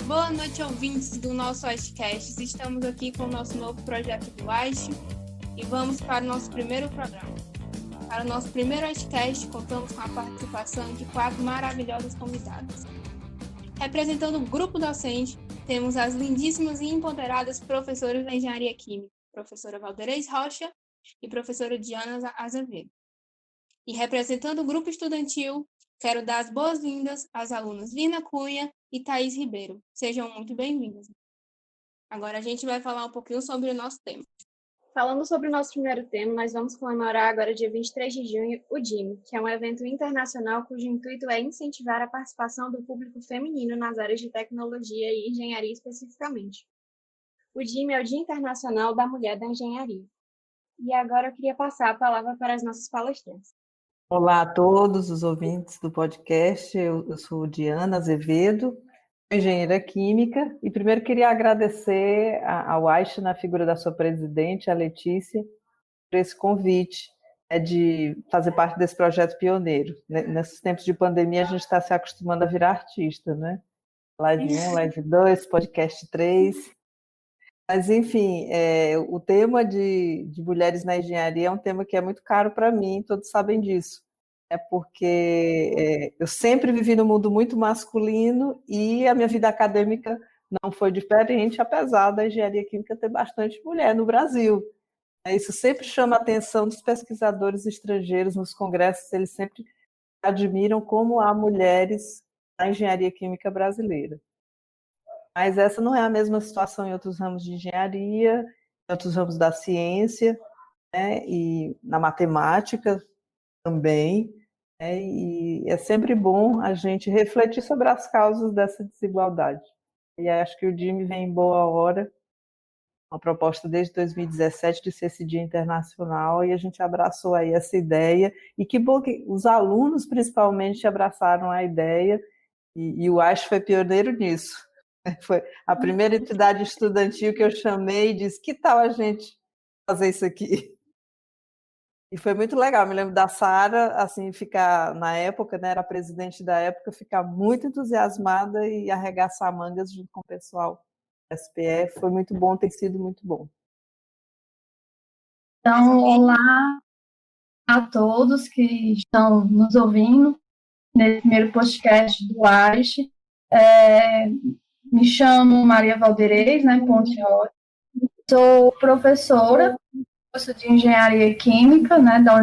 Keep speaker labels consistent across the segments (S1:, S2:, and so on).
S1: Boa noite, ouvintes do nosso Icecast. Estamos aqui com o nosso novo projeto do Ice e vamos para o nosso primeiro programa. Para o nosso primeiro Icecast, contamos com a participação de 4 maravilhosas convidadas. Representando o grupo docente, temos as lindíssimas e empoderadas professoras da Engenharia Química, professora Valderez Rocha e professora Diana Azevedo. E representando o grupo estudantil, quero dar as boas-vindas às alunas Lina Cunha e Thaís Ribeiro. Sejam muito bem-vindas. Agora a gente vai falar um pouquinho sobre o nosso tema.
S2: Falando sobre o nosso primeiro tema, nós vamos comemorar agora, dia 23 de junho, o DIME, que é um evento internacional cujo intuito é incentivar a participação do público feminino nas áreas de tecnologia e engenharia especificamente. O DIME é o Dia Internacional da Mulher da Engenharia. E agora eu queria passar a palavra para as nossas palestrantes.
S3: Olá a todos os ouvintes do podcast, eu sou Diana Azevedo, engenheira química, e primeiro queria agradecer ao Aixe, na figura da sua presidente, a Letícia, por esse convite de fazer parte desse projeto pioneiro. Nesses tempos de pandemia, a gente está se acostumando a virar artista, né? Live 1, Live 2, podcast 3. Mas, enfim, o tema de mulheres na engenharia é um tema que é muito caro para mim, todos sabem disso. É porque eu sempre vivi num mundo muito masculino e a minha vida acadêmica não foi diferente, apesar da engenharia química ter bastante mulher no Brasil. Isso sempre chama a atenção dos pesquisadores estrangeiros nos congressos, eles sempre admiram como há mulheres na engenharia química brasileira. Mas essa não é a mesma situação em outros ramos de engenharia, em outros ramos da ciência, né? E na matemática também. E é sempre bom a gente refletir sobre as causas dessa desigualdade. E acho que o DIME vem em boa hora, uma proposta desde 2017 de ser esse Dia Internacional, e a gente abraçou aí essa ideia, e que bom que os alunos principalmente abraçaram a ideia, e o AISH foi pioneiro nisso. Foi a primeira entidade estudantil que eu chamei e disse, que tal a gente fazer isso aqui? E foi muito legal, me lembro da Sara, assim, ficar, na época, né, era a presidente da época, ficar muito entusiasmada e arregaçar mangas junto com o pessoal da SPE, foi muito bom, tem sido muito bom.
S4: Então, olá a todos que estão nos ouvindo nesse primeiro podcast do AISH. Me chamo Maria Valderez, né, Pontioli. Sou professora do curso de Engenharia Química, né, da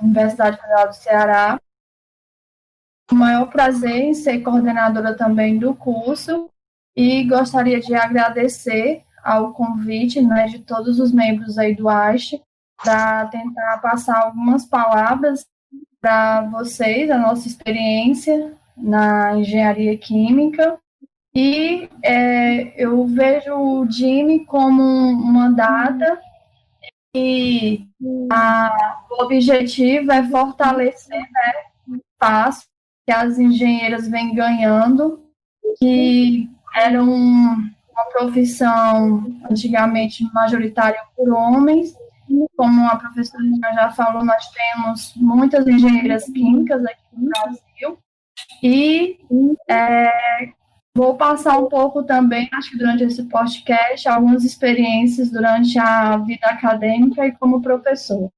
S4: Universidade Federal do Ceará. O maior prazer em ser coordenadora também do curso e gostaria de agradecer ao convite, né, de todos os membros aí do AISH para tentar passar algumas palavras para vocês, a nossa experiência na engenharia química. E eu vejo o DIME como uma data e o objetivo é fortalecer, né, o espaço que as engenheiras vêm ganhando, que era uma profissão antigamente majoritária por homens. Como a professora já falou, nós temos muitas engenheiras químicas aqui no Brasil. E vou passar um pouco também, acho que durante esse podcast, algumas experiências durante a vida acadêmica e como professor.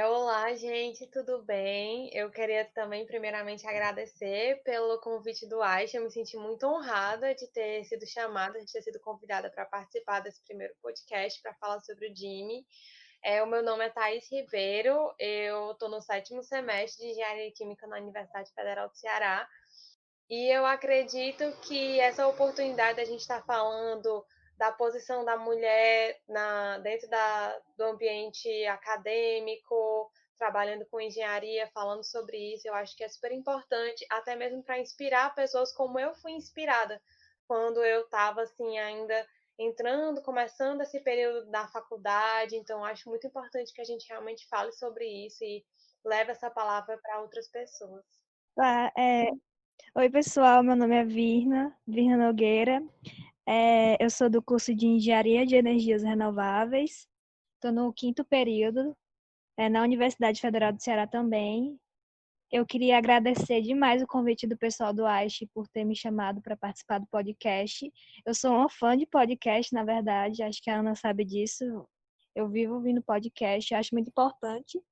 S5: Olá, gente, tudo bem? Eu queria também, primeiramente, agradecer pelo convite do AISH. Eu me senti muito honrada de ter sido chamada, de ter sido convidada para participar desse primeiro podcast para falar sobre o DIME. O meu nome é Thaís Ribeiro, eu estou no 7º semestre de Engenharia Química na Universidade Federal do Ceará. E eu acredito que essa oportunidade da gente estar falando da posição da mulher dentro do ambiente acadêmico, trabalhando com engenharia, falando sobre isso, eu acho que é super importante, até mesmo para inspirar pessoas como eu fui inspirada quando eu estava assim ainda começando esse período da faculdade. Então, acho muito importante que a gente realmente fale sobre isso e leve essa palavra para outras pessoas.
S6: Oi, pessoal, meu nome é Virna Nogueira. Eu sou do curso de Engenharia de Energias Renováveis. Estou no 5º período, na Universidade Federal do Ceará também. Eu queria agradecer demais o convite do pessoal do AISH por ter me chamado para participar do podcast. Eu sou uma fã de podcast, na verdade, acho que a Ana sabe disso. Eu vivo ouvindo podcast, acho muito importante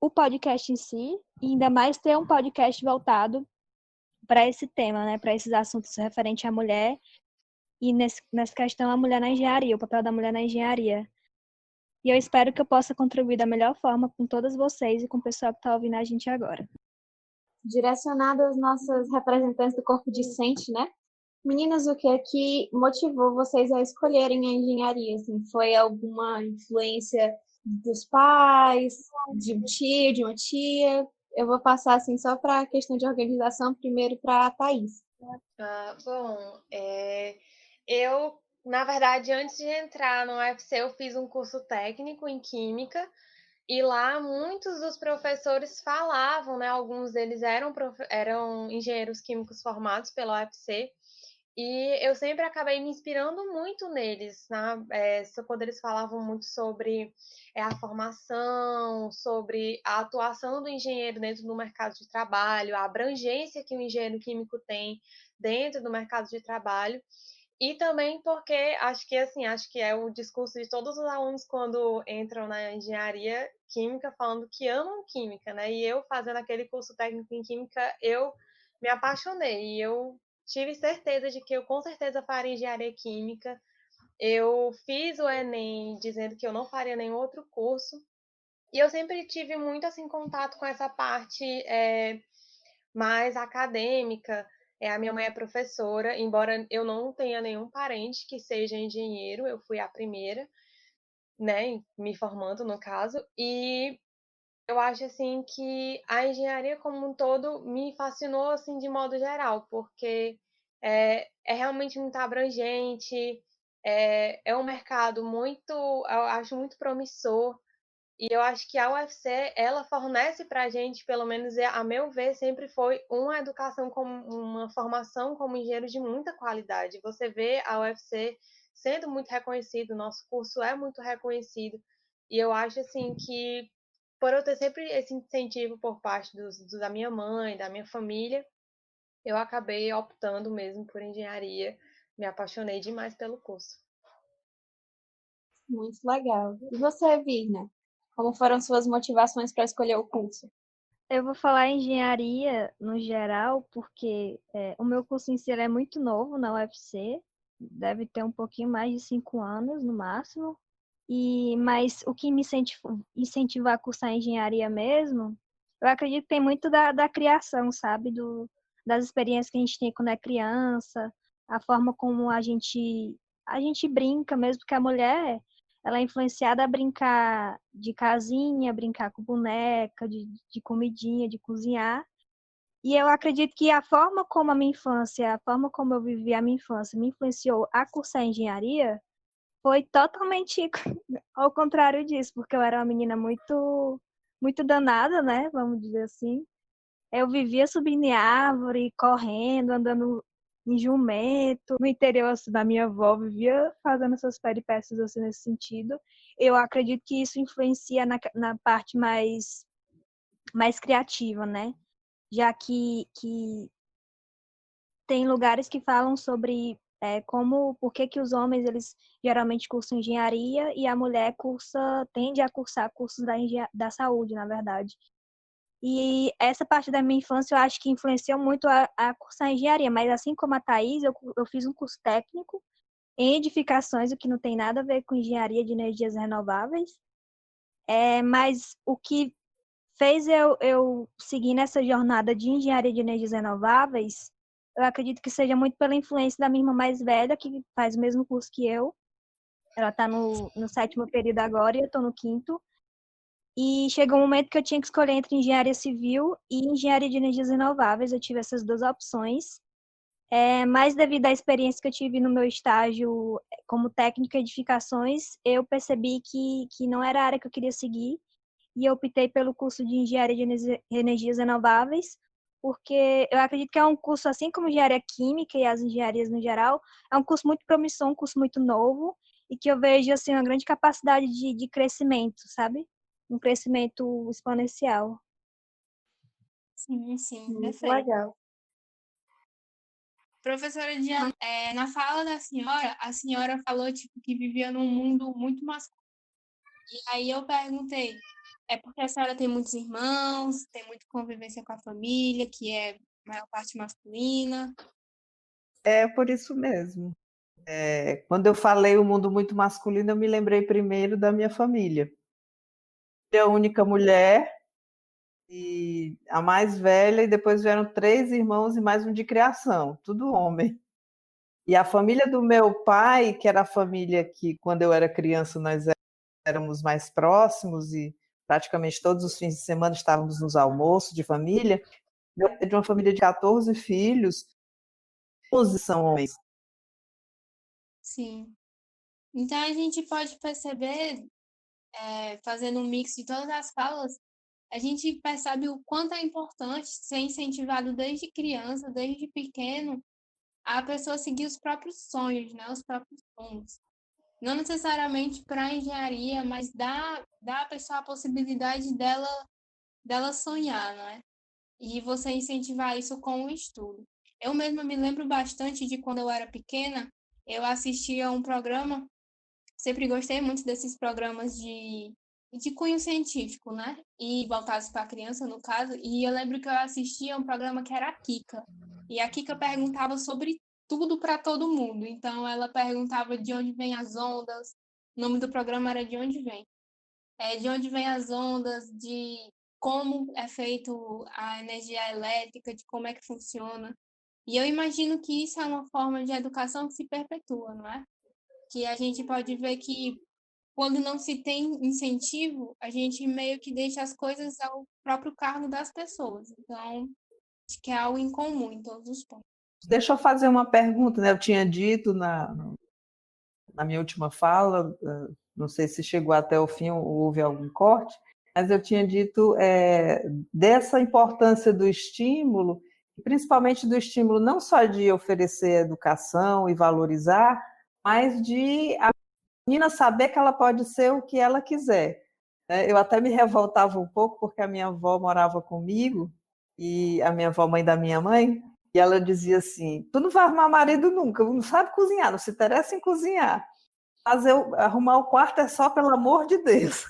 S6: o podcast em si, e ainda mais ter um podcast voltado para esse tema, né, para esses assuntos referentes à mulher e nessa questão a mulher na engenharia, o papel da mulher na engenharia. E eu espero que eu possa contribuir da melhor forma com todas vocês e com o pessoal que está ouvindo a gente agora.
S2: Direcionado às nossas representantes do corpo discente, né? Meninas, o que é que motivou vocês a escolherem a engenharia? Assim, foi alguma influência dos pais, de um tio, de uma tia? Eu vou passar assim só para a questão de organização primeiro para a Thaís.
S5: Eu, na verdade, antes de entrar no UFC, eu fiz um curso técnico em Química e lá muitos dos professores falavam, né? Alguns deles eram engenheiros químicos formados pela UFC e eu sempre acabei me inspirando muito neles, né? Quando eles falavam muito sobre a formação, sobre a atuação do engenheiro dentro do mercado de trabalho, a abrangência que o engenheiro químico tem dentro do mercado de trabalho. E também porque acho que é o discurso de todos os alunos quando entram na engenharia química falando que amam química, né? E eu fazendo aquele curso técnico em química, eu me apaixonei e eu tive certeza de que eu com certeza faria engenharia química. Eu fiz o Enem dizendo que eu não faria nenhum outro curso. E eu sempre tive muito assim contato com essa parte mais acadêmica. A minha mãe é professora, embora eu não tenha nenhum parente que seja engenheiro, eu fui a primeira, né, me formando no caso, e eu acho assim que a engenharia como um todo me fascinou assim de modo geral, porque é realmente muito abrangente, é um mercado muito, eu acho muito promissor. E eu acho que a UFC, ela fornece para a gente, pelo menos a meu ver, sempre foi uma educação, como uma formação como engenheiro de muita qualidade. Você vê a UFC sendo muito reconhecido, nosso curso é muito reconhecido. E eu acho assim que, por eu ter sempre esse incentivo por parte da minha mãe, da minha família, eu acabei optando mesmo por engenharia. Me apaixonei demais pelo curso.
S2: Muito legal. E você, Virna? Como foram suas motivações para escolher o curso?
S6: Eu vou falar engenharia no geral, porque o meu curso em si ele é muito novo na UFC, deve ter um pouquinho mais de 5 anos no máximo. Mas o que me incentiva a cursar engenharia mesmo, eu acredito que tem muito da criação, sabe? Das experiências que a gente tem quando é criança, a forma como a gente brinca, mesmo que a mulher, ela é influenciada a brincar de casinha, brincar com boneca, de comidinha, de cozinhar. E eu acredito que a forma como a minha infância, a forma como eu vivi a minha infância me influenciou a cursar engenharia, foi totalmente ao contrário disso, porque eu era uma menina muito danada, né? Vamos dizer assim. Eu vivia subindo em árvore, correndo, andando em jumento. No interior assim, da minha avó, vivia fazendo essas peripécias assim, nesse sentido. Eu acredito que isso influencia na parte mais criativa, né? Já que tem lugares que falam sobre por que os homens eles geralmente cursam engenharia e a mulher tende a cursar cursos da saúde, na verdade. E essa parte da minha infância eu acho que influenciou muito a cursar engenharia, mas assim como a Thaís, eu fiz um curso técnico em edificações, o que não tem nada a ver com engenharia de energias renováveis. Mas o que fez eu seguir nessa jornada de engenharia de energias renováveis, eu acredito que seja muito pela influência da minha irmã mais velha, que faz o mesmo curso que eu. Ela está no 7º período agora e eu estou no 5º. E chegou um momento que eu tinha que escolher entre engenharia civil e engenharia de energias renováveis. Eu tive essas duas opções. Mas devido à experiência que eu tive no meu estágio como técnica em edificações, eu percebi que não era a área que eu queria seguir e eu optei pelo curso de engenharia de energias renováveis, porque eu acredito que é um curso, assim como engenharia química e as engenharias no geral, é um curso muito promissor, um curso muito novo, e que eu vejo assim, uma grande capacidade de crescimento, sabe? um crescimento exponencial.
S1: Sim, sim,
S2: Muito
S1: perfeito.
S2: legal.
S1: Professora Diana, na fala da senhora, a senhora falou tipo, que vivia num mundo muito masculino. E aí eu perguntei, é porque a senhora tem muitos irmãos, tem muita convivência com a família, que é a maior parte masculina?
S3: É por isso mesmo. Quando eu falei o mundo muito masculino, eu me lembrei primeiro da minha família. Eu a única mulher e a mais velha, e depois vieram 3 irmãos e mais um de criação, tudo homem. E a família do meu pai, que era a família que, quando eu era criança, nós éramos mais próximos e praticamente todos os fins de semana estávamos nos almoços de família, é de uma família de 14 filhos, 11 são homens.
S1: Sim. Então a gente pode perceber, fazendo um mix de todas as falas, a gente percebe o quanto é importante ser incentivado desde criança, desde pequeno, a pessoa seguir os próprios sonhos, né? Os próprios sonhos. Não necessariamente para a engenharia, mas dá à pessoa a possibilidade dela sonhar, não é? E você incentivar isso com o estudo. Eu mesma me lembro bastante de quando eu era pequena, eu assistia a um programa, sempre gostei muito desses programas de cunho científico, né? E voltados para a criança, no caso. E eu lembro que eu assistia a um programa que era a Kika. E a Kika perguntava sobre tudo para todo mundo. Então, ela perguntava de onde vêm as ondas. O nome do programa era De Onde Vem. De onde vêm as ondas, de como é feito a energia elétrica, de como é que funciona. E eu imagino que isso é uma forma de educação que se perpetua, não é? Que a gente pode ver que quando não se tem incentivo, a gente meio que deixa as coisas ao próprio cargo das pessoas. Então, acho que é algo em comum em todos os pontos.
S3: Deixa eu fazer uma pergunta, né? Eu tinha dito na minha última fala, não sei se chegou até o fim ou houve algum corte, mas eu tinha dito dessa importância do estímulo, principalmente do estímulo não só de oferecer educação e valorizar, mas de a menina saber que ela pode ser o que ela quiser. Eu até me revoltava um pouco porque a minha avó morava comigo, e a minha avó, mãe da minha mãe, e ela dizia assim: tu não vai arrumar marido nunca, não sabe cozinhar, não se interessa em cozinhar. Arrumar o quarto é só pelo amor de Deus.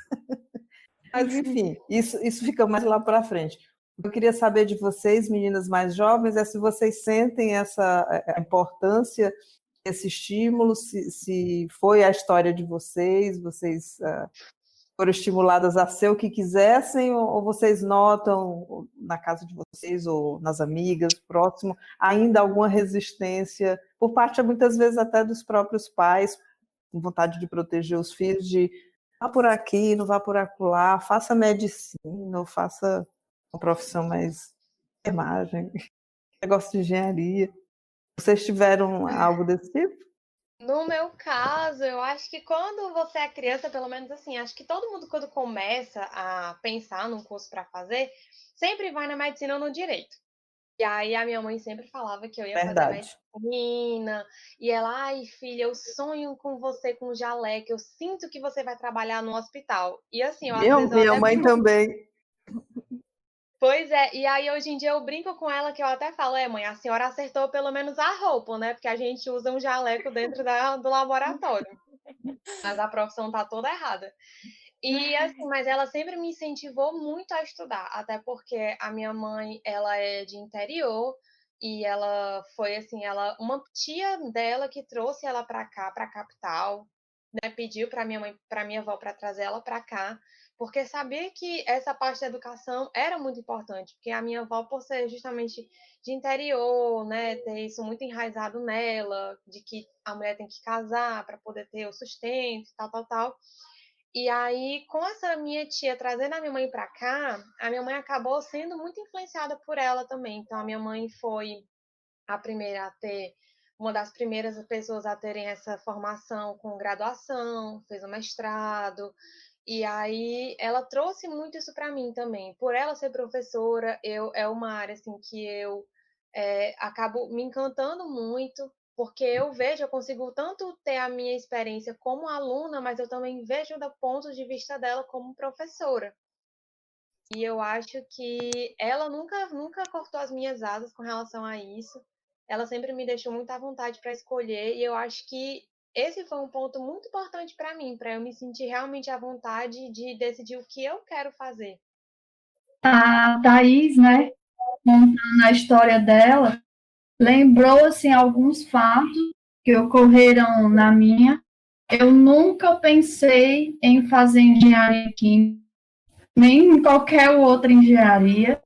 S3: Mas, enfim, isso fica mais lá para frente. Eu queria saber de vocês, meninas mais jovens, se vocês sentem a importância desse estímulo, se foi a história de vocês foram estimuladas a ser o que quisessem, ou vocês notam na casa de vocês ou nas amigas, próximo, ainda alguma resistência, por parte, muitas vezes, até dos próprios pais, com vontade de proteger os filhos, de vá por aqui, não vá por acolá, faça medicina, ou faça uma profissão mais enfermagem, negócio de engenharia. Vocês tiveram algo desse tipo?
S5: No meu caso, eu acho que quando você é criança, pelo menos assim, acho que todo mundo quando começa a pensar num curso para fazer, sempre vai na medicina ou no direito. E aí a minha mãe sempre falava que eu ia fazer
S3: Verdade.
S5: medicina, e ela, ai filha, eu sonho com você com jaleco, eu sinto que você vai trabalhar no hospital. E assim, eu às vezes eu
S3: Minha
S5: até
S3: mãe
S5: brinco.
S3: também.
S5: Pois é, e aí hoje em dia eu brinco com ela que eu até falo, mãe, a senhora acertou pelo menos a roupa, né? Porque a gente usa um jaleco dentro do laboratório. Mas a profissão tá toda errada. E assim, mas ela sempre me incentivou muito a estudar, até porque a minha mãe, ela é de interior e ela foi assim, uma tia dela que trouxe ela para cá, para a capital, né, pediu para minha mãe, para minha avó para trazer ela para cá, porque sabia que essa parte da educação era muito importante, porque a minha avó, por ser justamente de interior, né, ter isso muito enraizado nela, de que a mulher tem que casar para poder ter o sustento, tal, tal, tal. E aí, com essa minha tia trazendo a minha mãe para cá, a minha mãe acabou sendo muito influenciada por ela também. Então, a minha mãe foi a primeira a ter, uma das primeiras pessoas a terem essa formação com graduação, fez o mestrado. E aí, ela trouxe muito isso para mim também. Por ela ser professora, é uma área assim que eu acabo me encantando muito, porque eu consigo tanto ter a minha experiência como aluna, mas eu também vejo do ponto de vista dela como professora. E eu acho que ela nunca cortou as minhas asas com relação a isso. Ela sempre me deixou muito à vontade para escolher, e eu acho que esse foi um ponto muito importante para mim, para eu me sentir realmente à vontade de decidir o que eu quero fazer.
S4: A Thaís, né, contando a história dela, lembrou assim alguns fatos que ocorreram na minha. Eu nunca pensei em fazer engenharia química, nem em qualquer outra engenharia.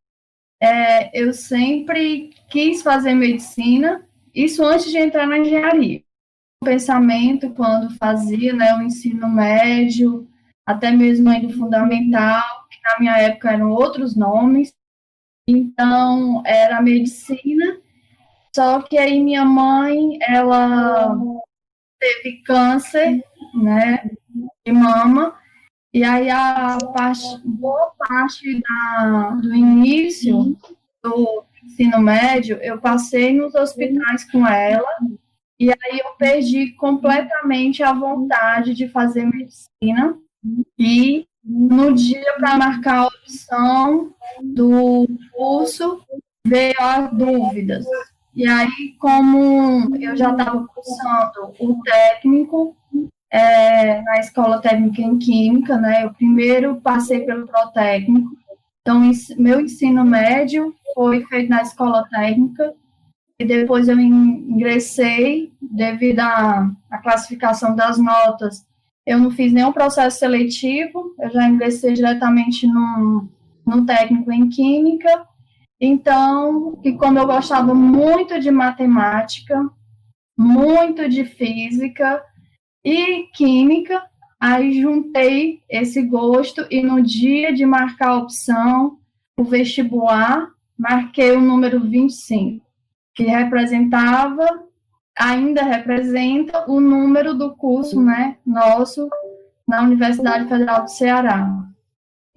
S4: Eu sempre quis fazer medicina, isso antes de entrar na engenharia. O pensamento, quando fazia, né, o ensino médio, até mesmo ainda o fundamental, que na minha época eram outros nomes, então era medicina, só que aí minha mãe, ela teve câncer, né, de mama, e aí boa parte do início do ensino médio, eu passei nos hospitais com ela, e aí eu perdi completamente a vontade de fazer medicina, e no dia para marcar a opção do curso, veio as dúvidas. E aí, como eu já estava cursando o técnico, na Escola Técnica em Química, né? Eu primeiro passei pelo Protécnico, então meu ensino médio foi feito na Escola Técnica, e depois eu ingressei, devido à classificação das notas, eu não fiz nenhum processo seletivo, eu já ingressei diretamente no técnico em Química, então, e como eu gostava muito de matemática, muito de física e química, aí juntei esse gosto e no dia de marcar a opção, o vestibular, marquei o número 25, que representava, ainda representa o número do curso, né, nosso na Universidade Federal do Ceará.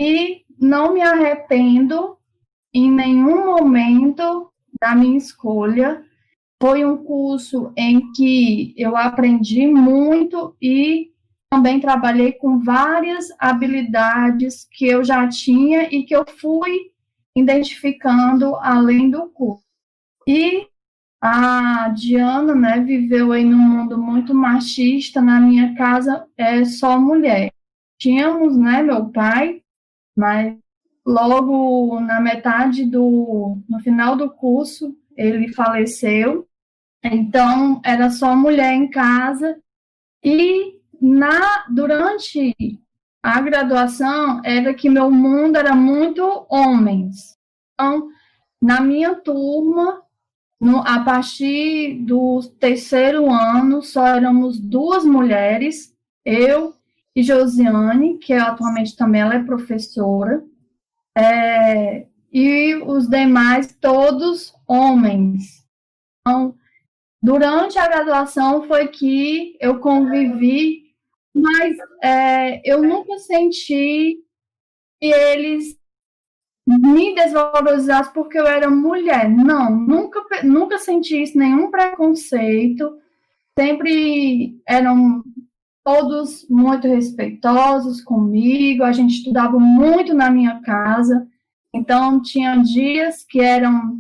S4: E não me arrependo em nenhum momento da minha escolha. Foi um curso em que eu aprendi muito e também trabalhei com várias habilidades que eu já tinha e que eu fui identificando além do curso. E a Diana, né, viveu aí num mundo muito machista. Na minha casa é só mulher. Tínhamos, né, meu pai, mas logo na metade no final do curso, ele faleceu. Então, era só mulher em casa. E durante a graduação, era que meu mundo era muito homens. Então, na minha turma, a partir do terceiro ano, só éramos duas mulheres, eu e Josiane, que atualmente também ela é professora, e os demais todos homens. Então, durante a graduação foi que eu convivi, mas eu nunca senti que eles me desvalorizassem porque eu era mulher. Não, nunca senti isso, nenhum preconceito. Sempre eram todos muito respeitosos comigo, a gente estudava muito na minha casa, então tinha dias que eram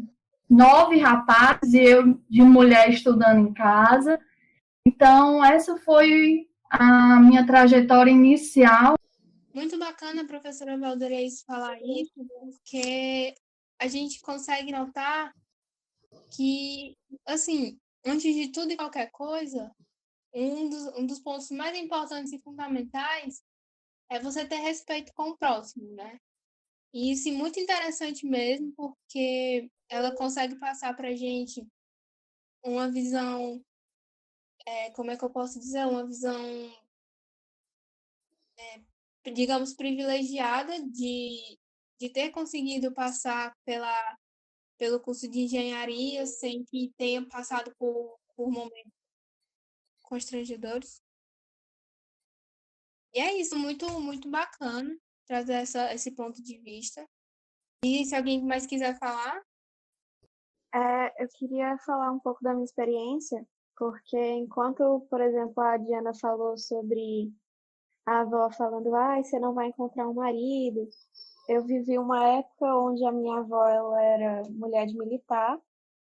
S4: 9 rapazes e eu de mulher estudando em casa. Então, essa foi a minha trajetória inicial.
S1: Muito bacana, professora Valdeirês, falar isso, porque a gente consegue notar que, assim, antes de tudo e qualquer coisa, um dos pontos mais importantes e fundamentais é você ter respeito com o próximo, né? E isso é muito interessante mesmo, porque ela consegue passar para a gente uma visão, como é que eu posso dizer? Uma visão, digamos, privilegiada de ter conseguido passar pelo curso de engenharia sem que tenha passado por momentos constrangedores. E é isso, muito, muito bacana trazer esse ponto de vista. E se alguém mais quiser falar,
S2: Eu queria falar um pouco da minha experiência. Porque enquanto, por exemplo, a Diana falou sobre a avó falando, ai, você não vai encontrar um marido. Eu vivi uma época onde a minha avó ela era mulher de militar,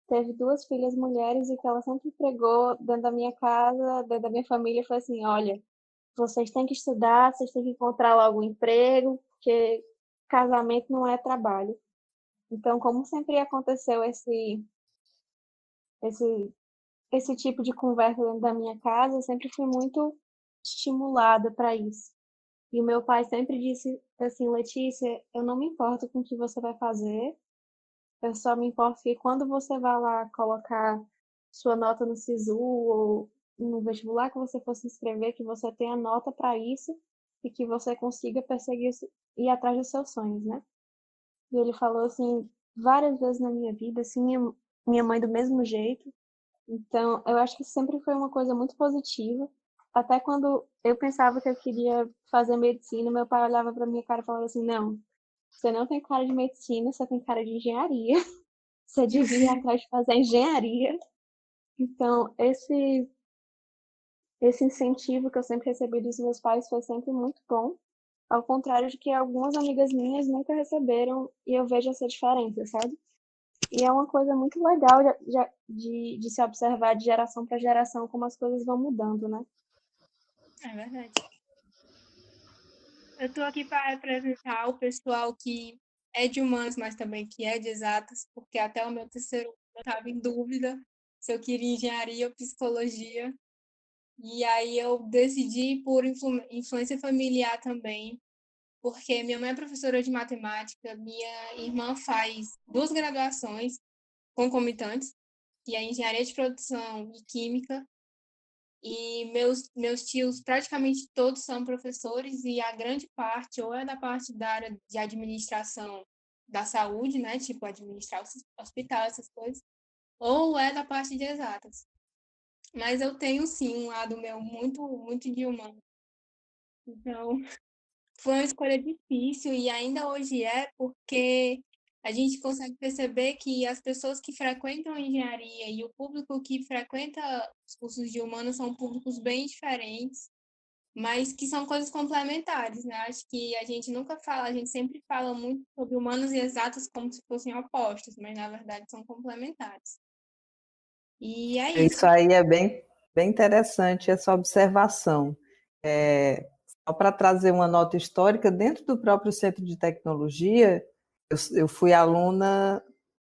S2: teve duas filhas mulheres e que ela sempre pregou dentro da minha casa, dentro da minha família, foi assim, olha, vocês têm que estudar, vocês têm que encontrar logo um emprego, porque casamento não é trabalho. Então, como sempre aconteceu esse, esse tipo de conversa dentro da minha casa, eu sempre fui muito estimulada para isso. E o meu pai sempre disse assim, Letícia, eu não me importo com o que você vai fazer, eu só me importo que quando você vai lá colocar sua nota no SISU ou no vestibular que você for se inscrever, que você tenha nota para isso e que você consiga perseguir ir atrás dos seus sonhos, né? E ele falou assim várias vezes na minha vida, assim, minha mãe do mesmo jeito. Então, eu acho que sempre foi uma coisa muito positiva. Até quando eu pensava que eu queria fazer medicina, meu pai olhava para minha cara e falava assim: não, você não tem cara de medicina, você tem cara de engenharia. Você devia ir atrás de fazer engenharia. Então, esse incentivo que eu sempre recebi dos meus pais foi sempre muito bom. Ao contrário de que algumas amigas minhas nunca receberam, e eu vejo essa diferença, sabe? E é uma coisa muito legal de se observar de geração para geração como as coisas vão mudando, né?
S1: É verdade. Eu estou aqui para representar o pessoal que é de humanas, mas também que é de exatas, porque até o meu terceiro ano eu estava em dúvida se eu queria engenharia ou psicologia. E aí eu decidi por influência familiar também, porque minha mãe é professora de matemática, minha irmã faz duas graduações concomitantes, que é engenharia de produção e química, e meus tios praticamente todos são professores e a grande parte ou é da parte da área de administração da saúde, né, tipo administrar o hospital, essas coisas, ou é da parte de exatas. Mas eu tenho sim um lado meu muito de humano. Então, foi uma escolha difícil e ainda hoje é, porque a gente consegue perceber que as pessoas que frequentam a engenharia e o público que frequenta os cursos de humanos são públicos bem diferentes, mas que são coisas complementares, né? Acho que a gente nunca fala, a gente sempre fala muito sobre humanos e exatos como se fossem opostos, mas na verdade são complementares. E é isso.
S3: Isso aí é bem interessante, essa observação. Só para trazer uma nota histórica, dentro do próprio Centro de Tecnologia, eu fui aluna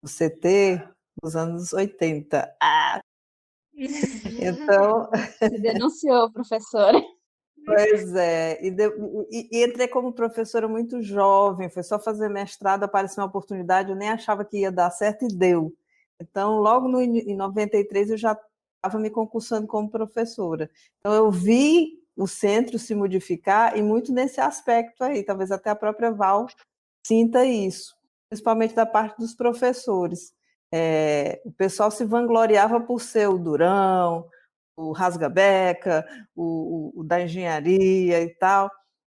S3: do CT nos anos 80. Então,
S2: Denunciou, professora.
S3: pois é, e entrei como professora muito jovem, foi só fazer mestrado, apareceu uma oportunidade, eu nem achava que ia dar certo e deu. Então, logo em 93, eu já estava me concursando como professora. Então, eu vi o centro se modificar e muito nesse aspecto aí, talvez até a própria Val sinta isso, principalmente da parte dos professores. O pessoal se vangloriava por ser o durão, o rasga-beca, o da engenharia e tal,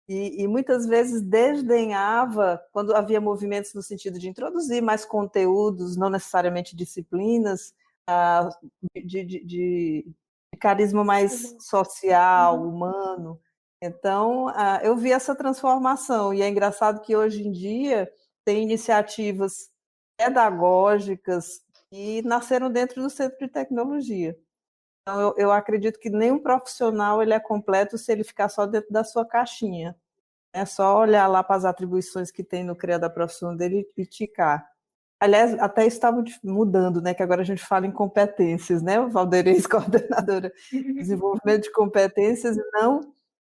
S3: e muitas vezes desdenhava quando havia movimentos no sentido de introduzir mais conteúdos, não necessariamente disciplinas, de carisma mais social, humano. Então, eu vi essa transformação, e é engraçado que hoje em dia tem iniciativas pedagógicas que nasceram dentro do Centro de Tecnologia. Então, eu acredito que nenhum profissional ele é completo se ele ficar só dentro da sua caixinha. É só olhar lá para as atribuições que tem no CREA da profissão dele e criticar. Aliás, até estava mudando, né? Que agora a gente fala em competências, né? O Valderez, coordenadora de desenvolvimento de competências, e não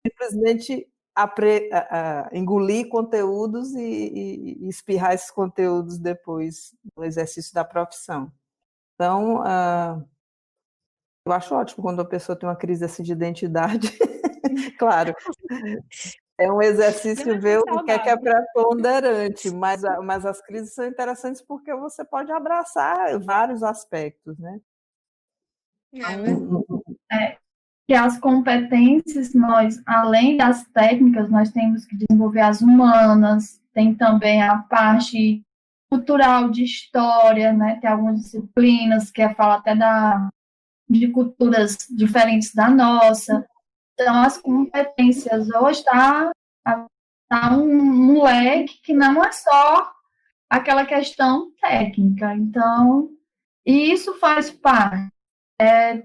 S3: simplesmente engolir conteúdos e espirrar esses conteúdos depois do exercício da profissão. Então, eu acho ótimo quando a pessoa tem uma crise assim de identidade. Claro, é um exercício ver o que é preponderante, mas as crises são interessantes porque você pode abraçar vários aspectos, né?
S4: Que as competências, nós, além das técnicas, nós temos que desenvolver as humanas, tem também a parte cultural de história, né? Tem algumas disciplinas que fala até de culturas diferentes da nossa. Então, as competências hoje tá um leque que não é só aquela questão técnica. Então, e isso faz parte.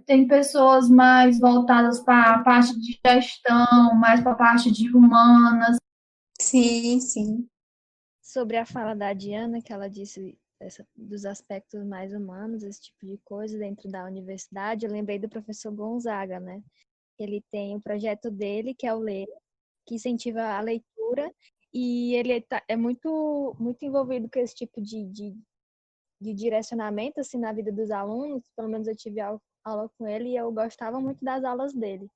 S4: Tem pessoas mais voltadas para a parte de gestão, mais para a parte de humanas.
S2: Sim, sim.
S6: Sobre a fala da Diana, que ela disse dos aspectos mais humanos, esse tipo de coisa dentro da universidade, eu lembrei do professor Gonzaga, né? Ele tem o projeto dele, que é o Ler, que incentiva a leitura, e ele é muito, muito envolvido com esse tipo de direcionamento assim, na vida dos alunos. Pelo menos eu tive aula com ele e eu gostava muito das aulas dele.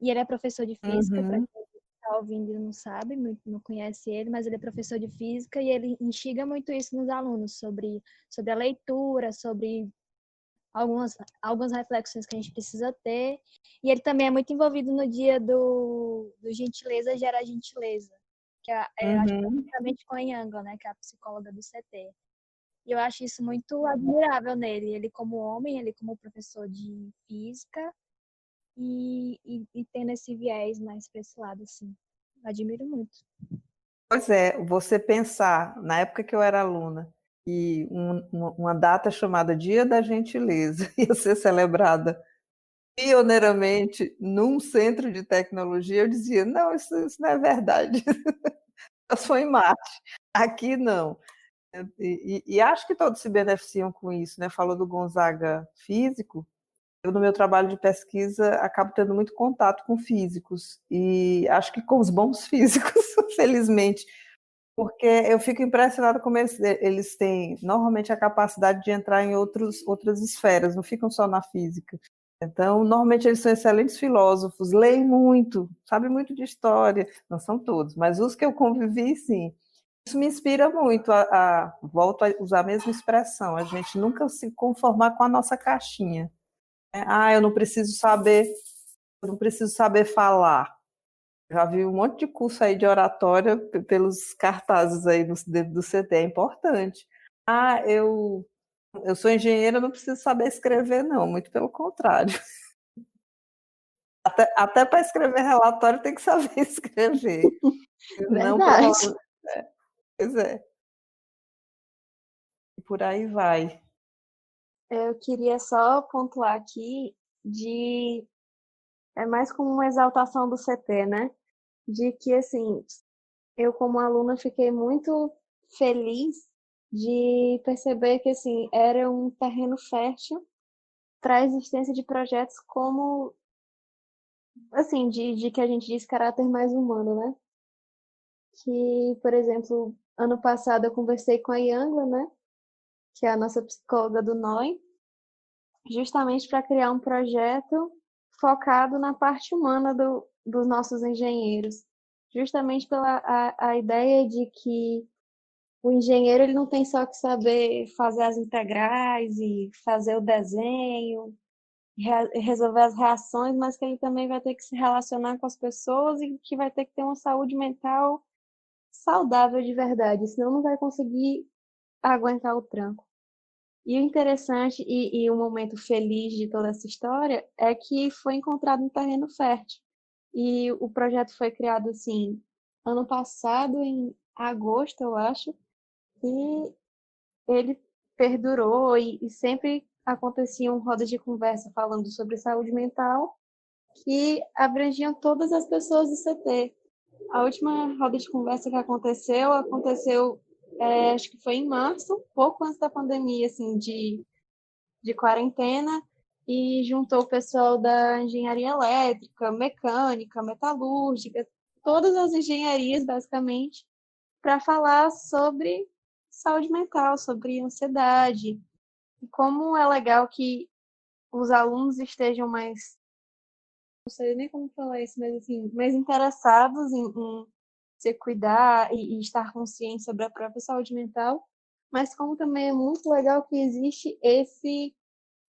S6: E ele é professor de física, para
S3: Uhum.
S6: quem está ouvindo e não sabe, não conhece ele, mas ele é professor de física e ele instiga muito isso nos alunos, sobre a leitura, sobre algumas reflexões que a gente precisa ter. E ele também é muito envolvido no dia do Gentileza Gera Gentileza, que acho que é
S3: Uhum.
S6: justamente com a Yang, né, que é a psicóloga do CT. E eu acho isso muito admirável nele, ele como homem, ele como professor de física, e tendo esse viés mais para esse lado, assim. Admiro muito.
S3: Pois é, você pensar, na época que eu era aluna, e uma data chamada Dia da Gentileza ia ser celebrada pioneiramente num centro de tecnologia, eu dizia, não, isso não é verdade, só foi em Marte, aqui não. E acho que todos se beneficiam com isso, né? Falou do Gonzaga físico, eu no meu trabalho de pesquisa acabo tendo muito contato com físicos, e acho que com os bons físicos, felizmente, porque eu fico impressionada como eles têm normalmente a capacidade de entrar em outras esferas, não ficam só na física. Então, normalmente eles são excelentes filósofos, leem muito, sabem muito de história, não são todos, mas os que eu convivi, sim. Isso me inspira muito volto a usar a mesma expressão, a gente nunca se conformar com a nossa caixinha. Eu eu não preciso saber falar. Já vi um monte de curso aí de oratória pelos cartazes aí dentro do CT, é importante. Eu sou engenheira, não preciso saber escrever, não, muito pelo contrário. Até para escrever relatório tem que saber escrever. Não,
S2: Verdade.
S3: pois é, e por aí vai.
S2: Eu queria só pontuar aqui de é mais como uma exaltação do CT, né? De que assim, eu como aluna fiquei muito feliz de perceber que assim era um terreno fértil para a existência de projetos como assim, de que a gente diz caráter mais humano, né? Que, por exemplo, ano passado eu conversei com a Yangla, né? Que é a nossa psicóloga do NOI, justamente para criar um projeto focado na parte humana dos nossos engenheiros, justamente pela a ideia de que o engenheiro ele não tem só que saber fazer as integrais e fazer o desenho, resolver as reações, mas que ele também vai ter que se relacionar com as pessoas e que vai ter que ter uma saúde mental saudável de verdade, senão não vai conseguir aguentar o tranco. E o interessante e o momento feliz de toda essa história é que foi encontrado um terreno fértil. E o projeto foi criado assim, ano passado, em agosto, eu acho, e ele perdurou e sempre aconteciam rodas de conversa falando sobre saúde mental que abrangiam todas as pessoas do CT. A última roda de conversa que aconteceu, acho que foi em março, pouco antes da pandemia, assim, de quarentena, e juntou o pessoal da engenharia elétrica, mecânica, metalúrgica, todas as engenharias, basicamente, para falar sobre saúde mental, sobre ansiedade, e como é legal que os alunos estejam mais, não sei nem como falar isso, mas assim, mais interessados em se cuidar e estar consciente sobre a própria saúde mental, mas como também é muito legal que existe esse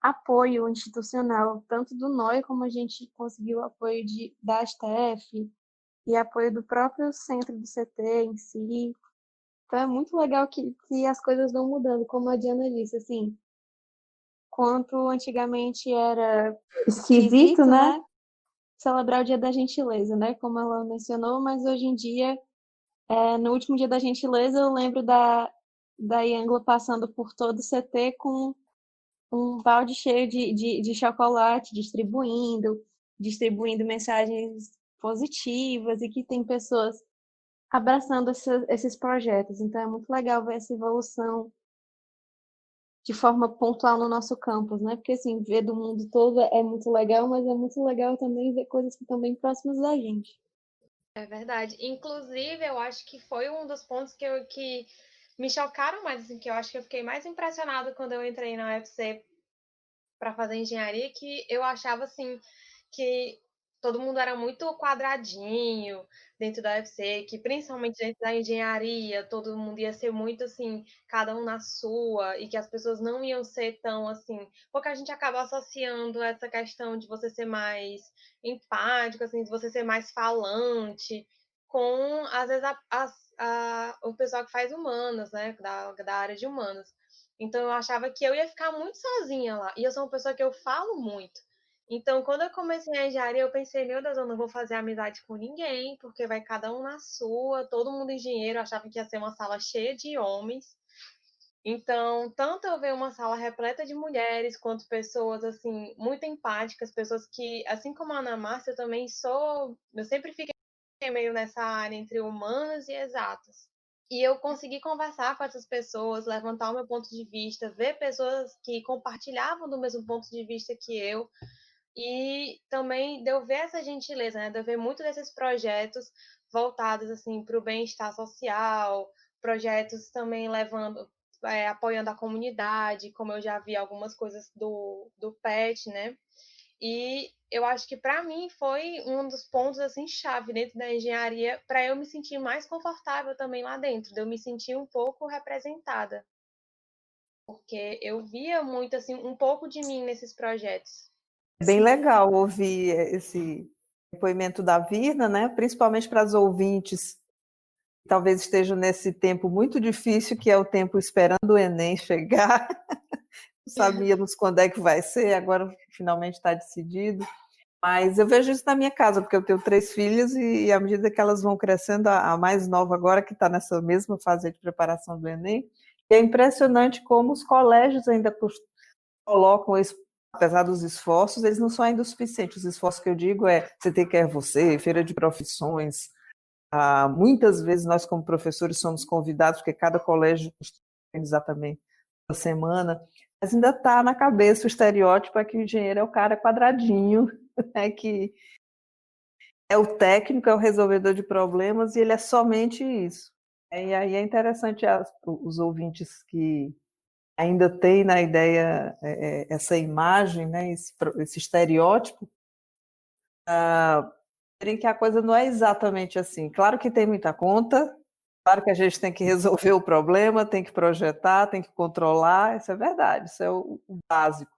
S2: apoio institucional, tanto do NOI, como a gente conseguiu o apoio da ASTEF e apoio do próprio centro do CT em si. Então é muito legal que as coisas vão mudando, como a Diana disse, assim, quanto antigamente era esquisito, né? Celebrar o Dia da Gentileza, né? Como ela mencionou, mas hoje em dia, no último Dia da Gentileza, eu lembro da Yangla passando por todo o CT com um balde cheio de chocolate, distribuindo mensagens positivas e que tem pessoas abraçando esses projetos. Então é muito legal ver essa evolução de forma pontual no nosso campus, né? Porque assim, ver do mundo todo é muito legal, mas é muito legal também ver coisas que estão bem próximas da gente.
S5: É verdade. Inclusive, eu acho que foi um dos pontos que me chocaram mais, assim, que eu acho que eu fiquei mais impressionada quando eu entrei na UFC para fazer engenharia, que eu achava assim que todo mundo era muito quadradinho dentro da UFC, que principalmente dentro da engenharia, todo mundo ia ser muito assim, cada um na sua, e que as pessoas não iam ser tão assim, porque a gente acaba associando essa questão de você ser mais empático, assim, de você ser mais falante, com às vezes o pessoal que faz humanas, né, da área de humanas. Então eu achava que eu ia ficar muito sozinha lá. E eu sou uma pessoa que eu falo muito. Então, quando eu comecei a engenharia, eu pensei, meu Deus, eu não vou fazer amizade com ninguém, porque vai cada um na sua, todo mundo engenheiro, eu achava que ia ser uma sala cheia de homens. Então, tanto eu ver uma sala repleta de mulheres, quanto pessoas, assim, muito empáticas, pessoas que, assim como a Ana Márcia, eu sempre fiquei meio nessa área entre humanas e exatas. E eu consegui conversar com essas pessoas, levantar o meu ponto de vista, ver pessoas que compartilhavam do mesmo ponto de vista que eu, e também de eu ver essa gentileza, né? De eu ver muito desses projetos voltados assim para o bem-estar social, projetos também levando, apoiando a comunidade, como eu já vi algumas coisas do PET, né? E eu acho que para mim foi um dos pontos assim chave dentro da engenharia para eu me sentir mais confortável também lá dentro, de eu me sentir um pouco representada, porque eu via muito assim um pouco de mim nesses projetos.
S3: É bem legal ouvir esse depoimento da Virna, né? Principalmente para as ouvintes que talvez estejam nesse tempo muito difícil, que é o tempo esperando o Enem chegar. Não sabíamos quando é que vai ser, agora finalmente está decidido. Mas eu vejo isso na minha casa, porque eu tenho 3 filhas e à medida que elas vão crescendo, a mais nova agora, que está nessa mesma fase de preparação do Enem, é impressionante como os colégios ainda colocam isso, apesar dos esforços, eles não são ainda o suficiente. Os esforços que eu digo você tem que você, feira de profissões. Muitas vezes nós, como professores, somos convidados, porque cada colégio exatamente uma semana, mas ainda está na cabeça o estereótipo é que o engenheiro é o cara quadradinho, né, que é o técnico, é o resolvedor de problemas, e ele é somente isso. E aí é interessante os ouvintes que ainda têm na ideia essa imagem, né, esse estereótipo, verem que a coisa não é exatamente assim. Claro que tem muita conta, claro que a gente tem que resolver o problema, tem que projetar, tem que controlar, isso é verdade, isso é o básico.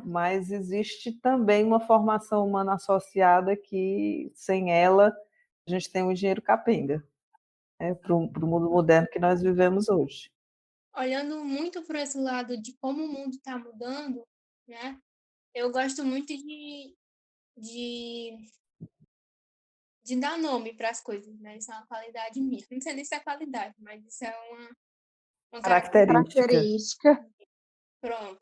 S3: Mas existe também uma formação humana associada que, sem ela, a gente tem um engenheiro capenga, né, para o mundo moderno que nós vivemos hoje.
S1: Olhando muito por esse lado de como o mundo está mudando, né? Eu gosto muito de, de dar nome para as coisas, né? Isso é uma qualidade minha. Não sei nem se é qualidade, mas isso é uma
S3: Característica.
S1: Pronto.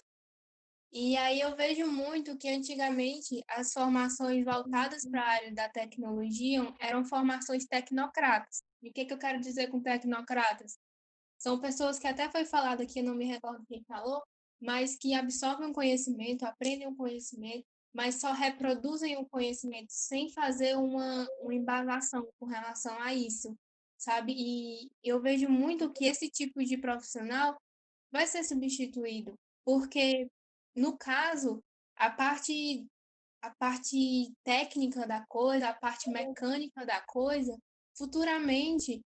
S1: E aí eu vejo muito que antigamente as formações voltadas para a área da tecnologia eram formações tecnocratas. E o que eu quero dizer com tecnocratas? São pessoas que até foi falado aqui, eu não me recordo quem falou, mas que absorvem o conhecimento, aprendem o conhecimento, mas só reproduzem o conhecimento sem fazer uma embagação com relação a isso, sabe? E eu vejo muito que esse tipo de profissional vai ser substituído, porque, no caso, a parte, a parte técnica da coisa, a parte mecânica da coisa, futuramente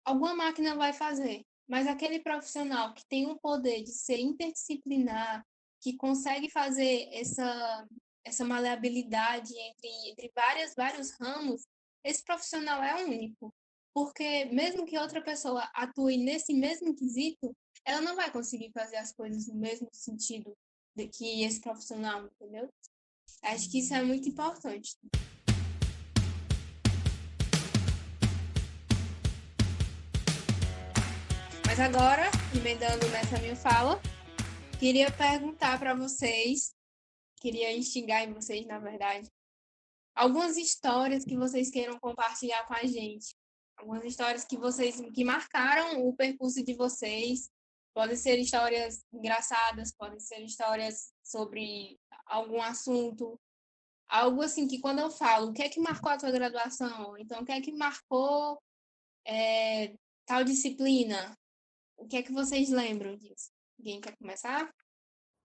S1: alguma máquina vai fazer, mas aquele profissional que tem o poder de ser interdisciplinar, que consegue fazer essa maleabilidade entre vários ramos, esse profissional é único. Porque mesmo que outra pessoa atue nesse mesmo quesito, ela não vai conseguir fazer as coisas no mesmo sentido que esse profissional, entendeu? Acho que isso é muito importante. Mas agora, emendando nessa minha fala, queria perguntar para vocês, queria instigar em vocês, na verdade, algumas histórias que vocês queiram compartilhar com a gente. Algumas histórias que marcaram o percurso de vocês. Podem ser histórias engraçadas, podem ser histórias sobre algum assunto. Algo assim que quando eu falo, o que é que marcou a tua graduação? Então, o que é que marcou tal disciplina? O que é que vocês lembram disso? Alguém quer começar?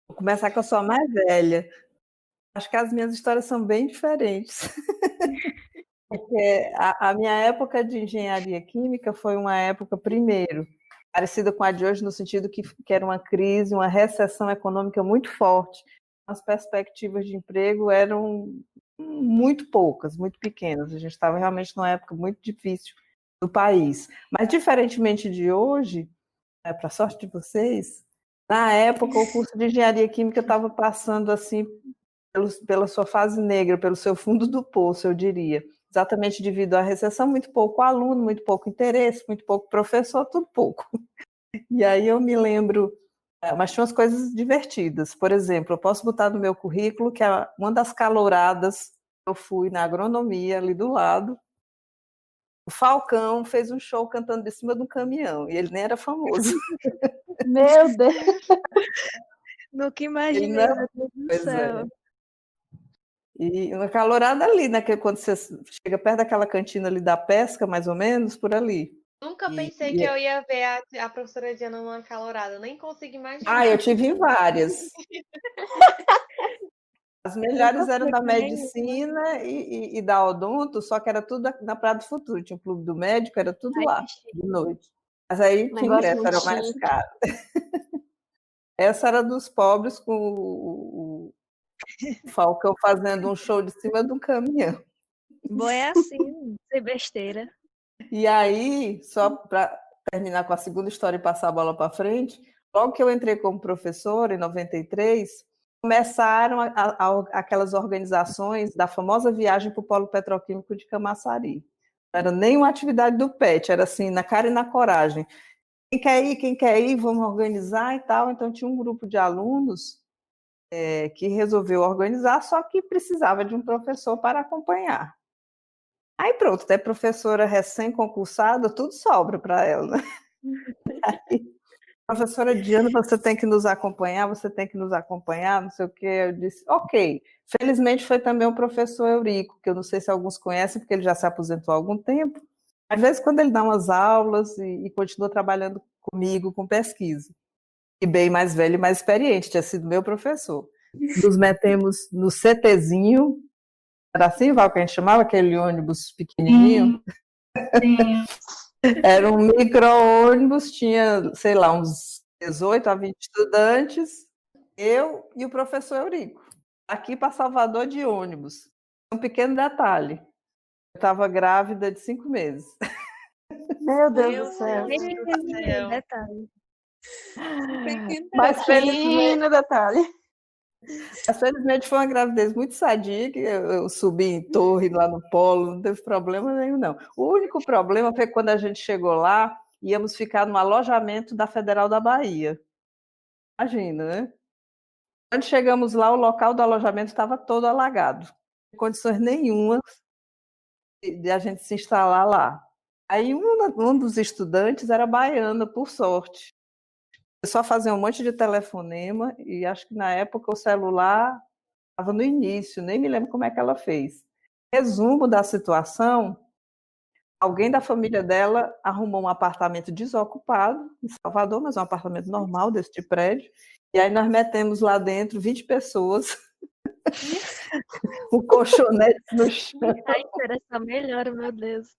S3: Vou começar que eu sou a mais velha. Acho que as minhas histórias são bem diferentes. Porque a minha época de engenharia química foi uma época, primeiro, parecida com a de hoje, no sentido que era uma crise, uma recessão econômica muito forte. As perspectivas de emprego eram muito poucas, muito pequenas. A gente estava realmente numa época muito difícil do país. Mas, diferentemente de hoje, para a sorte de vocês, na época o curso de engenharia química estava passando assim pela sua fase negra, pelo seu fundo do poço, eu diria. Exatamente devido à recessão, muito pouco aluno, muito pouco interesse, muito pouco professor, tudo pouco. E aí eu me lembro, mas tinha umas coisas divertidas. Por exemplo, eu posso botar no meu currículo que uma das calouradas eu fui na agronomia, ali do lado, o Falcão fez um show cantando de cima de um caminhão, e ele nem era famoso.
S4: Meu Deus!
S6: Nunca imaginei, meu Deus do céu.
S3: E uma calorada ali, né? Que quando você chega perto daquela cantina ali da pesca, mais ou menos, por ali.
S5: Nunca pensei que eu ia ver a professora Diana numa calorada, nem consigo imaginar.
S3: Ah, eu tive várias. As melhores eram da medicina e da odonto, só que era tudo na Praia do Futuro. Tinha o Clube do Médico, era tudo lá, de noite. Mas aí o ingresso era mais caro. Essa era dos pobres, com o Falcão fazendo um show de cima de um caminhão.
S6: Bom, é assim, sem besteira.
S3: E aí, só para terminar com a segunda história e passar a bola para frente, logo que eu entrei como professora, em 93, começaram aquelas organizações da famosa viagem para o Polo Petroquímico de Camaçari. Não era nem uma atividade do PET, era assim, na cara e na coragem. Quem quer ir, vamos organizar e tal. Então, tinha um grupo de alunos que resolveu organizar, só que precisava de um professor para acompanhar. Aí pronto, até professora recém-concursada, tudo sobra para ela, né? Aí, professora Diana, você tem que nos acompanhar, não sei o quê. Eu disse, ok. Felizmente foi também o professor Eurico, que eu não sei se alguns conhecem, porque ele já se aposentou há algum tempo. Às vezes, quando ele dá umas aulas e continua trabalhando comigo, com pesquisa. E bem mais velho e mais experiente, tinha sido meu professor. Nos metemos no CTzinho, era assim, Val, que a gente chamava aquele ônibus pequenininho?
S4: Sim.
S3: Era um micro-ônibus, tinha, sei lá, uns 18 a 20 estudantes, eu e o professor Eurico. Aqui para Salvador de ônibus. Um pequeno detalhe, eu estava grávida de 5 meses.
S4: Meu Deus do céu.
S6: Detalhe.
S3: Mas
S4: Pequeno detalhe.
S3: felizmente foi uma gravidez muito sadia, que eu subi em torre lá no polo, não teve problema nenhum, não. O único problema foi que quando a gente chegou lá, íamos ficar no alojamento da Federal da Bahia. Imagina, né? Quando chegamos lá, o local do alojamento estava todo alagado. Não condições nenhuma de a gente se instalar lá. Aí um dos estudantes era baiano, por sorte. Só fazer um monte de telefonema e acho que na época o celular estava no início, nem me lembro como é que ela fez. Resumo da situação, alguém da família dela arrumou um apartamento desocupado em Salvador, mas um apartamento normal deste prédio, e aí nós metemos lá dentro 20 pessoas, com colchonete no chão.
S6: A interação melhora, meu Deus.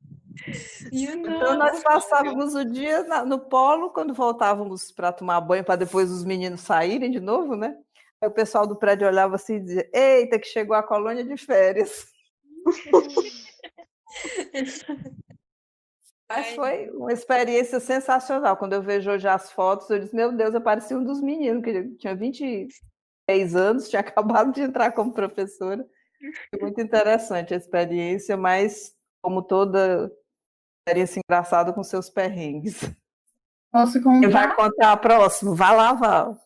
S3: Então nós passávamos o dia no polo, quando voltávamos para tomar banho, para depois os meninos saírem de novo, né? Aí o pessoal do prédio olhava assim e dizia, eita, que chegou a colônia de férias. Mas foi uma experiência sensacional. Quando eu vejo hoje as fotos, eu disse, meu Deus, eu parecia um dos meninos, que tinha 20 10 anos, tinha acabado de entrar como professora. Foi muito interessante a experiência, mas como toda experiência engraçada com seus perrengues.
S4: Posso
S3: Você vai
S4: contar?
S3: contar a próxima? Vai lá, Val.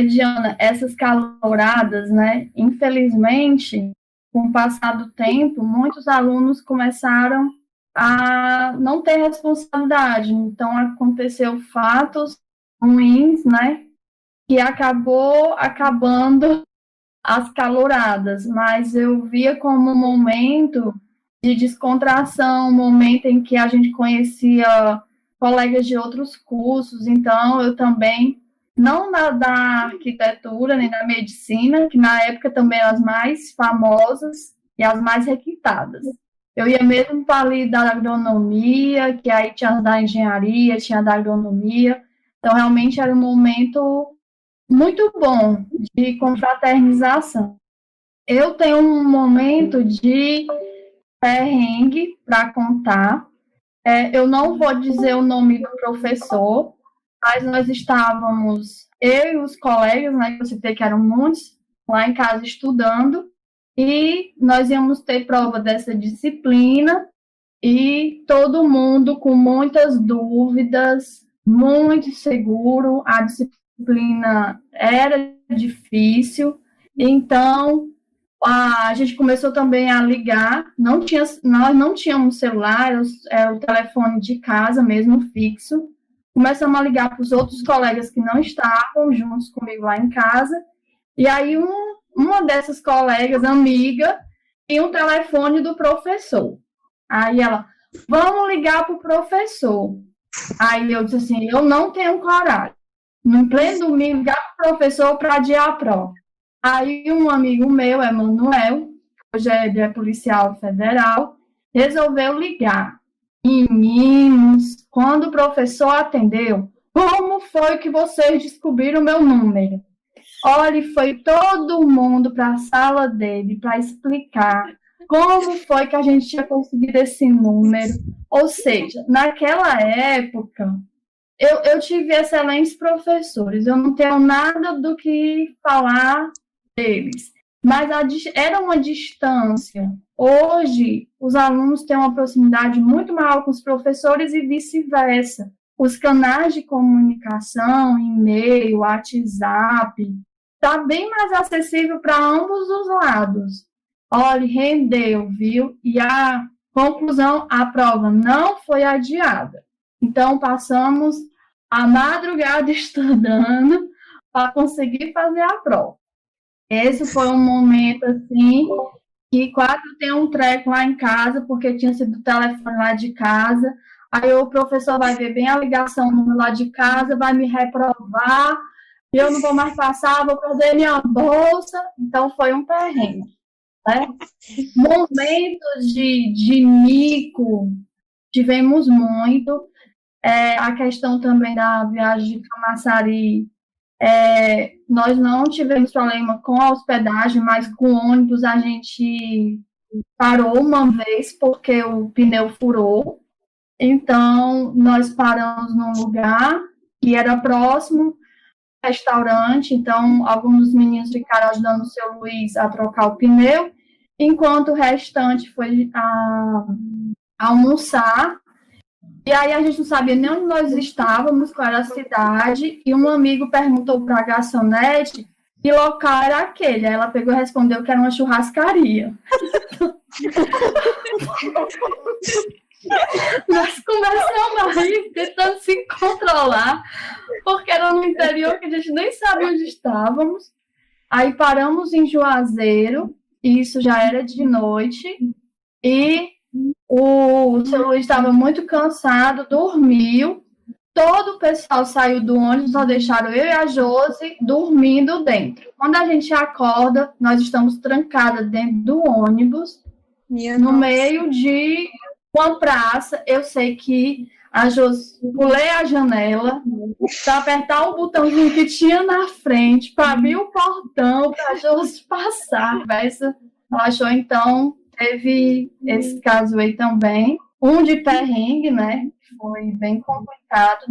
S4: Diana, essas caloradas, né? Infelizmente, com o passar do tempo, muitos alunos começaram a não ter responsabilidade. Então, aconteceu fatos ruins, né? Que acabou acabando as caloradas, mas eu via como um momento de descontração, um momento em que a gente conhecia colegas de outros cursos, então eu também, não da arquitetura nem da medicina, que na época também eram as mais famosas e as mais requintadas. Eu ia mesmo para ali da agronomia, que aí tinha da engenharia, tinha da agronomia, então realmente era um momento muito bom de confraternização. Eu tenho um momento de perrengue para contar. Eu não vou dizer o nome do professor, mas nós estávamos, eu e os colegas, né, que eu citei que eram muitos, lá em casa estudando, e nós íamos ter prova dessa disciplina, e todo mundo com muitas dúvidas, muito inseguro, a disciplina era difícil, então a gente começou também a ligar, nós não tínhamos celular, era o telefone de casa mesmo, fixo. Começamos a ligar para os outros colegas que não estavam juntos comigo lá em casa, e aí uma dessas colegas, amiga, tinha um telefone do professor. Aí ela, vamos ligar para o professor. Aí eu disse assim, eu não tenho coragem. No pleno domingo, ligar para o professor para adiar a prova. Aí um amigo meu, Emanuel, hoje é policial federal, resolveu ligar. Meninos, quando o professor atendeu, como foi que vocês descobriram o meu número? Olha, foi todo mundo para a sala dele para explicar como foi que a gente tinha conseguido esse número. Ou seja, naquela época, eu tive excelentes professores, eu não tenho nada do que falar deles, mas era uma distância. Hoje, os alunos têm uma proximidade muito maior com os professores e vice-versa. Os canais de comunicação, e-mail, WhatsApp, está bem mais acessível para ambos os lados. Olha, rendeu, viu? E a conclusão, a prova não foi adiada. Então, passamos a madrugada estudando para conseguir fazer a prova. Esse foi um momento, assim, que quase tem um treco lá em casa, porque tinha sido o telefone lá de casa. Aí o professor vai ver bem a ligação no lá de casa, vai me reprovar, e eu não vou mais passar, vou perder minha bolsa. Então, foi um perrengue. Né? Momentos de mico, tivemos muito. A questão também da viagem de Camaçari, nós não tivemos problema com a hospedagem, mas com o ônibus a gente parou uma vez porque o pneu furou. Então, nós paramos num lugar que era próximo, restaurante, então alguns dos meninos ficaram ajudando o seu Luiz a trocar o pneu, enquanto o restante foi a almoçar. E aí a gente não sabia nem onde nós estávamos, qual era a cidade, e um amigo perguntou para a garçonete que local era aquele. Aí ela pegou e respondeu que era uma churrascaria. Nós começamos a rir, tentando se controlar, porque era no interior que a gente nem sabia onde estávamos. Aí paramos em Juazeiro, e isso já era de noite, e o seu Luiz estava muito cansado, dormiu. Todo o pessoal saiu do ônibus, só deixaram eu e a Josi dormindo dentro. Quando a gente acorda, nós estamos trancadas dentro do ônibus, no meio de uma praça. Eu sei que a Josi pulei a janela para apertar o botãozinho que tinha na frente, para abrir o portão, para a Josi passar. Ela achou, então, teve esse caso aí também. Um de perrengue, né? Foi bem complicado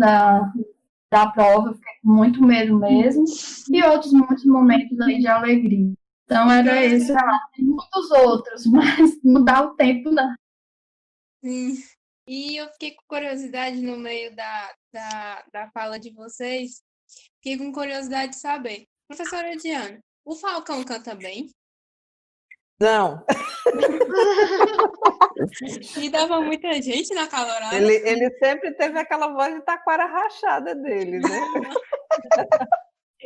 S4: da prova, eu fiquei com muito medo mesmo, e outros muitos momentos aí de alegria. Então, era esse relato. Tem muitos outros, mas não dá o tempo, não.
S1: Sim. E eu fiquei com curiosidade no meio da fala de vocês. Fiquei com curiosidade de saber. Professora Diana, o Falcão canta bem?
S3: Não,
S1: E dava muita gente na calorada?
S3: ele sempre teve aquela voz de taquara rachada dele, né?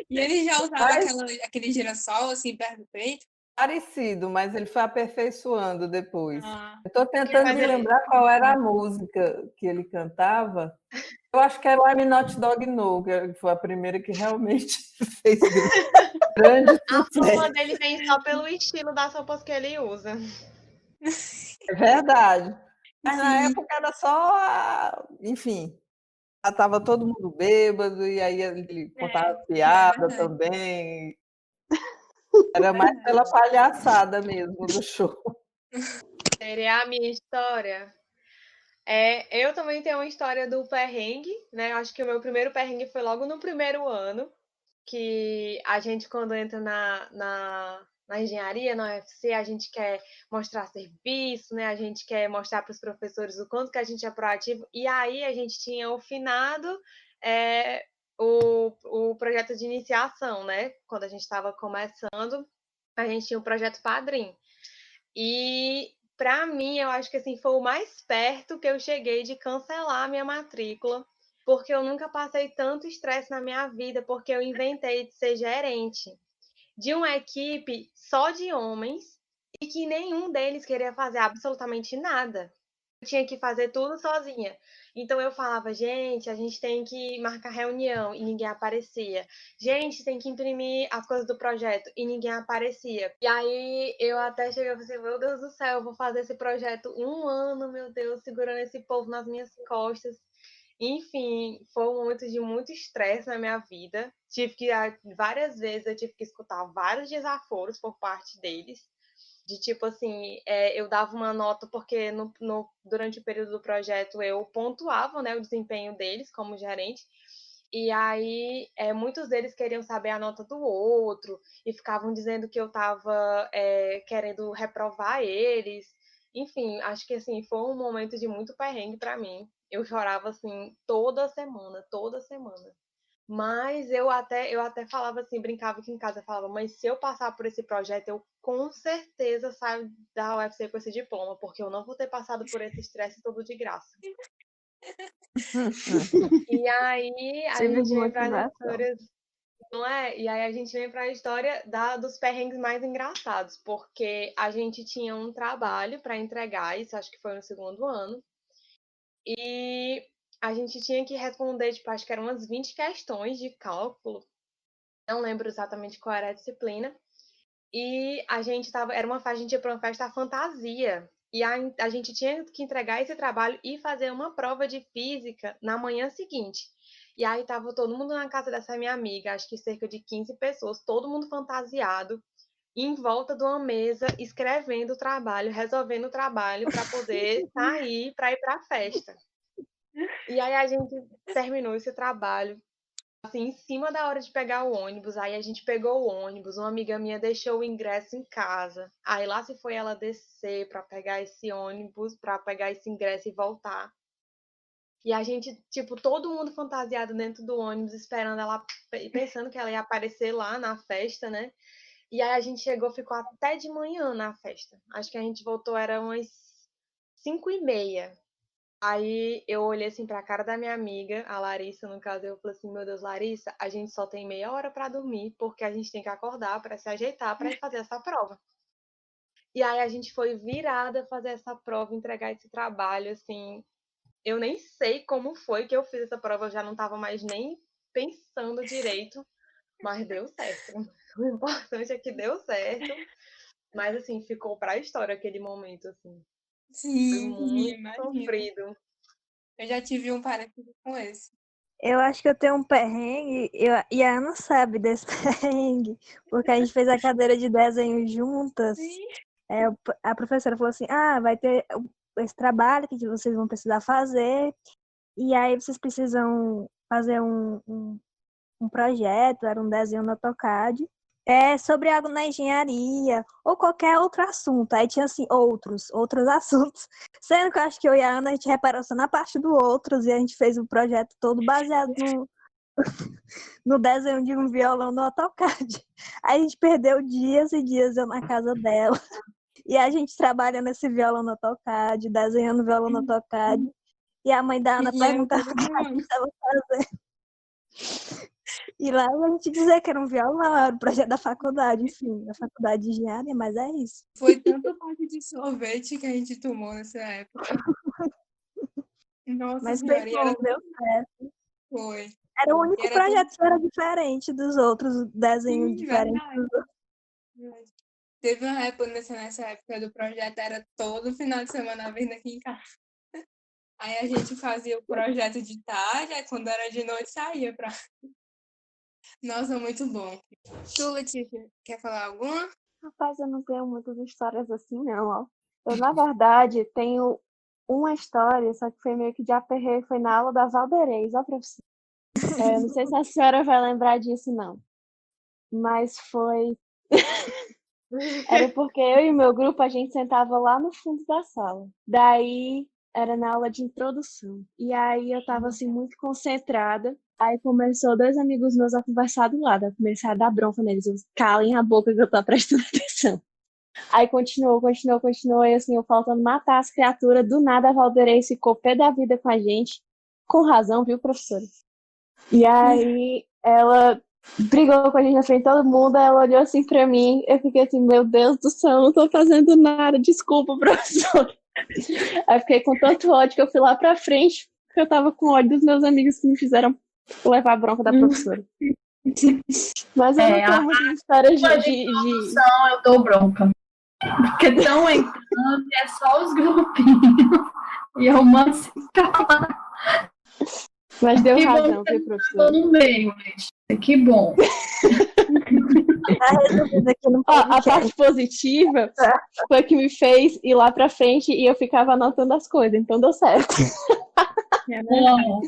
S1: E ele já usava
S3: Mas
S1: aquele girassol assim perto do peito?
S3: parecido, mas ele foi aperfeiçoando depois.
S1: Ah,
S3: Eu estou tentando
S5: Mas
S3: me
S5: ele,
S3: lembrar qual era a música que ele cantava. Eu acho que era o I'm Not Dog No, que foi a primeira que realmente fez grande
S5: a fama
S3: sucesso.
S5: dele vem só pelo estilo das roupas que ele usa.
S3: É verdade. Mas na
S1: sim,
S3: época era só, enfim, estava todo mundo bêbado e aí ele contava
S1: é
S3: piada
S1: verdade.
S3: também. Era mais pela palhaçada mesmo do show.
S5: Seria a minha história. Eu também tenho uma história do perrengue, né? Eu acho que o meu primeiro perrengue foi logo no primeiro ano, que a gente, quando entra na engenharia, na UFC, a gente quer mostrar serviço, né? A gente quer mostrar para os professores o quanto que a gente é proativo. E aí a gente tinha o finado, é, o projeto de iniciação, né? Quando a gente estava começando, a gente tinha o projeto Padrim. E para mim, eu acho que assim foi o mais perto que eu cheguei de cancelar a minha matrícula, porque eu nunca passei tanto estresse na minha vida, porque eu inventei de ser gerente de uma equipe só de homens e que nenhum deles queria fazer absolutamente nada. Eu tinha que fazer tudo sozinha. Então eu falava, gente, a gente tem que marcar reunião e ninguém aparecia. Gente, tem que imprimir as coisas do projeto e ninguém aparecia. E aí eu até cheguei e falei assim, meu Deus do céu, eu vou fazer esse projeto 1 ano, meu Deus, segurando esse povo nas minhas costas. Enfim, foi um momento de muito estresse na minha vida. Várias vezes, eu tive que escutar vários desaforos por parte deles. De tipo assim, eu dava uma nota porque durante o período do projeto eu pontuava, né, o desempenho deles como gerente. E aí, muitos deles queriam saber a nota do outro e ficavam dizendo que eu estava querendo reprovar eles. Enfim, acho que assim foi um momento de muito perrengue para mim. Eu chorava assim toda semana, toda semana. Mas eu até falava assim, brincava aqui em casa, falava, mas se eu passar por esse projeto, eu com certeza saio da UFC com esse diploma, porque eu não vou ter passado por esse estresse todo de graça. E aí a
S6: Sirva de
S5: gente vem para as
S6: motivação.
S5: histórias, não é? E aí a gente vem para a história dos perrengues mais engraçados, porque a gente tinha um trabalho para entregar, isso acho que foi no segundo ano, e a gente tinha que responder, tipo, acho que eram umas 20 questões de cálculo, não lembro exatamente qual era a disciplina. E a gente a gente ia para uma festa fantasia. E a gente tinha que entregar esse trabalho e fazer uma prova de física na manhã seguinte. E aí tava todo mundo na casa dessa minha amiga, acho que cerca de 15 pessoas, todo mundo fantasiado, em volta de uma mesa, escrevendo o trabalho, resolvendo o trabalho para poder sair para ir para a festa. E aí a gente terminou esse trabalho, assim, em cima da hora de pegar o ônibus. Aí a gente pegou o ônibus, uma amiga minha deixou o ingresso em casa. Aí lá se foi ela descer para pegar esse ônibus, para pegar esse ingresso e voltar. E a gente, tipo, todo mundo fantasiado dentro do ônibus, esperando ela, pensando que ela ia aparecer lá na festa, né? E aí a gente chegou, ficou até de manhã na festa. Acho que a gente voltou, era umas 5h30. Aí eu olhei assim pra cara da minha amiga, a Larissa, no caso, eu falei assim, meu Deus, Larissa, a gente só tem meia hora pra dormir, porque a gente tem que acordar pra se ajeitar pra ir fazer essa prova. E aí a gente foi virada fazer essa prova, entregar esse trabalho, assim, eu nem sei como foi que eu fiz essa prova, eu já não tava mais nem pensando direito, mas deu certo. O importante é que deu certo, mas assim, ficou pra história aquele momento, assim. Foi
S1: sim,
S5: muito
S1: imagino.
S5: sofrido.
S1: Eu já tive um parecido com esse.
S6: Eu acho que eu tenho um perrengue, e a Ana sabe desse perrengue, porque a gente fez a cadeira de desenho juntas.
S1: Sim.
S6: A professora falou assim, vai ter esse trabalho que vocês vão precisar fazer, e aí vocês precisam fazer um projeto, era um desenho no AutoCAD, sobre algo na engenharia, ou qualquer outro assunto. Aí tinha, assim, outros assuntos. Sendo que eu acho que eu e a Ana, a gente reparou só na parte do outros, e a gente fez o projeto todo baseado no desenho de um violão no AutoCAD. Aí a gente perdeu dias e dias eu na casa dela. E a gente trabalhando esse violão no AutoCAD, desenhando violão no AutoCAD. E a mãe da Ana
S1: E eu
S6: perguntava o que a gente estava fazendo. E lá a gente dizia que era um violão, era o projeto da faculdade, enfim, da faculdade de engenharia, mas é isso.
S1: Foi tanta parte de sorvete que a gente tomou nessa época. Nossa
S6: Mas foi
S1: senhora, e
S6: bom,
S1: era
S6: deu certo.
S1: foi.
S6: Era o
S1: E
S6: único
S1: era tudo
S6: projeto que era diferente dos outros, desenhos
S1: sim,
S6: diferentes
S1: verdade.
S6: dos outros.
S1: Teve uma época, nessa época do projeto, era todo final de semana vindo aqui em casa. Aí a gente fazia o projeto de tarde, aí quando era de noite saía pra. Nossa, muito bom. Tu, Letícia, quer falar alguma?
S2: Rapaz, eu não tenho muitas histórias assim, não, ó. Eu, na verdade, tenho uma história, só que foi meio que de aperreio, foi na aula da Valderez, ó, professor. Não sei se a senhora vai lembrar disso, não. Mas foi... Era porque eu e o meu grupo, a gente sentava lá no fundo da sala. Daí, era na aula de introdução. E aí, eu tava, assim, muito concentrada. Aí, começou dois amigos meus a conversar do lado. Eu comecei a dar bronca neles. Eu, calem a boca que eu tô prestando atenção. Aí continuou, e assim, eu faltando matar as criaturas, do nada a Valderez ficou pé da vida com a gente, com razão, viu, professora? E aí ela brigou com a gente na frente de todo mundo, aí ela olhou assim pra mim, eu fiquei assim, meu Deus do céu, eu não tô fazendo nada, desculpa, professora. Aí fiquei com tanto ódio que eu fui lá pra frente, porque eu tava com ódio dos meus amigos que me fizeram levar a bronca da professora. Mas eu não tenho muitas histórias de...
S4: Eu dou bronca. Porque estão entrando e é só os grupinhos. E eu mando se calar.
S2: Mas deu
S4: Que bom
S2: razão,
S4: que
S2: viu,
S4: você
S2: professora?
S4: ficou no meio, Letícia. Que bom.
S6: Tá resolvido aqui no
S2: Ó, a
S6: podcast.
S2: parte positiva foi que me fez ir lá pra frente e eu ficava anotando as coisas, então deu certo.
S4: Bom,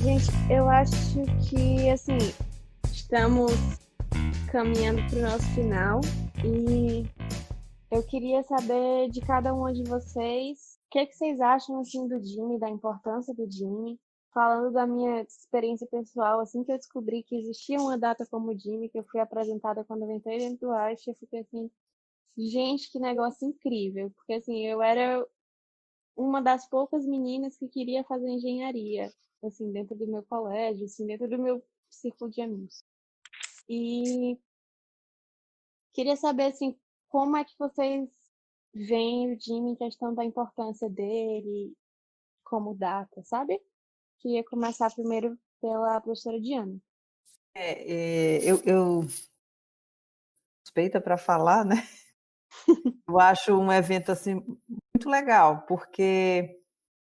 S2: Gente, eu acho que, assim, estamos caminhando para o nosso final e eu queria saber de cada uma de vocês o que vocês acham, assim, do Jimmy, da importância do Jimmy. Falando da minha experiência pessoal, assim que eu descobri que existia uma data como o Jimmy, que eu fui apresentada quando eu entrei dentro do Arte, eu fiquei assim, gente, que negócio incrível. Porque, assim, eu era uma das poucas meninas que queria fazer engenharia, assim, dentro do meu colégio, assim, dentro do meu círculo de amigos. E queria saber, assim, como é que vocês veem o Jimmy em questão da importância dele como data, sabe? Queria começar primeiro pela professora Diana.
S3: Eu suspeita para falar, né? Eu acho um evento assim muito legal, porque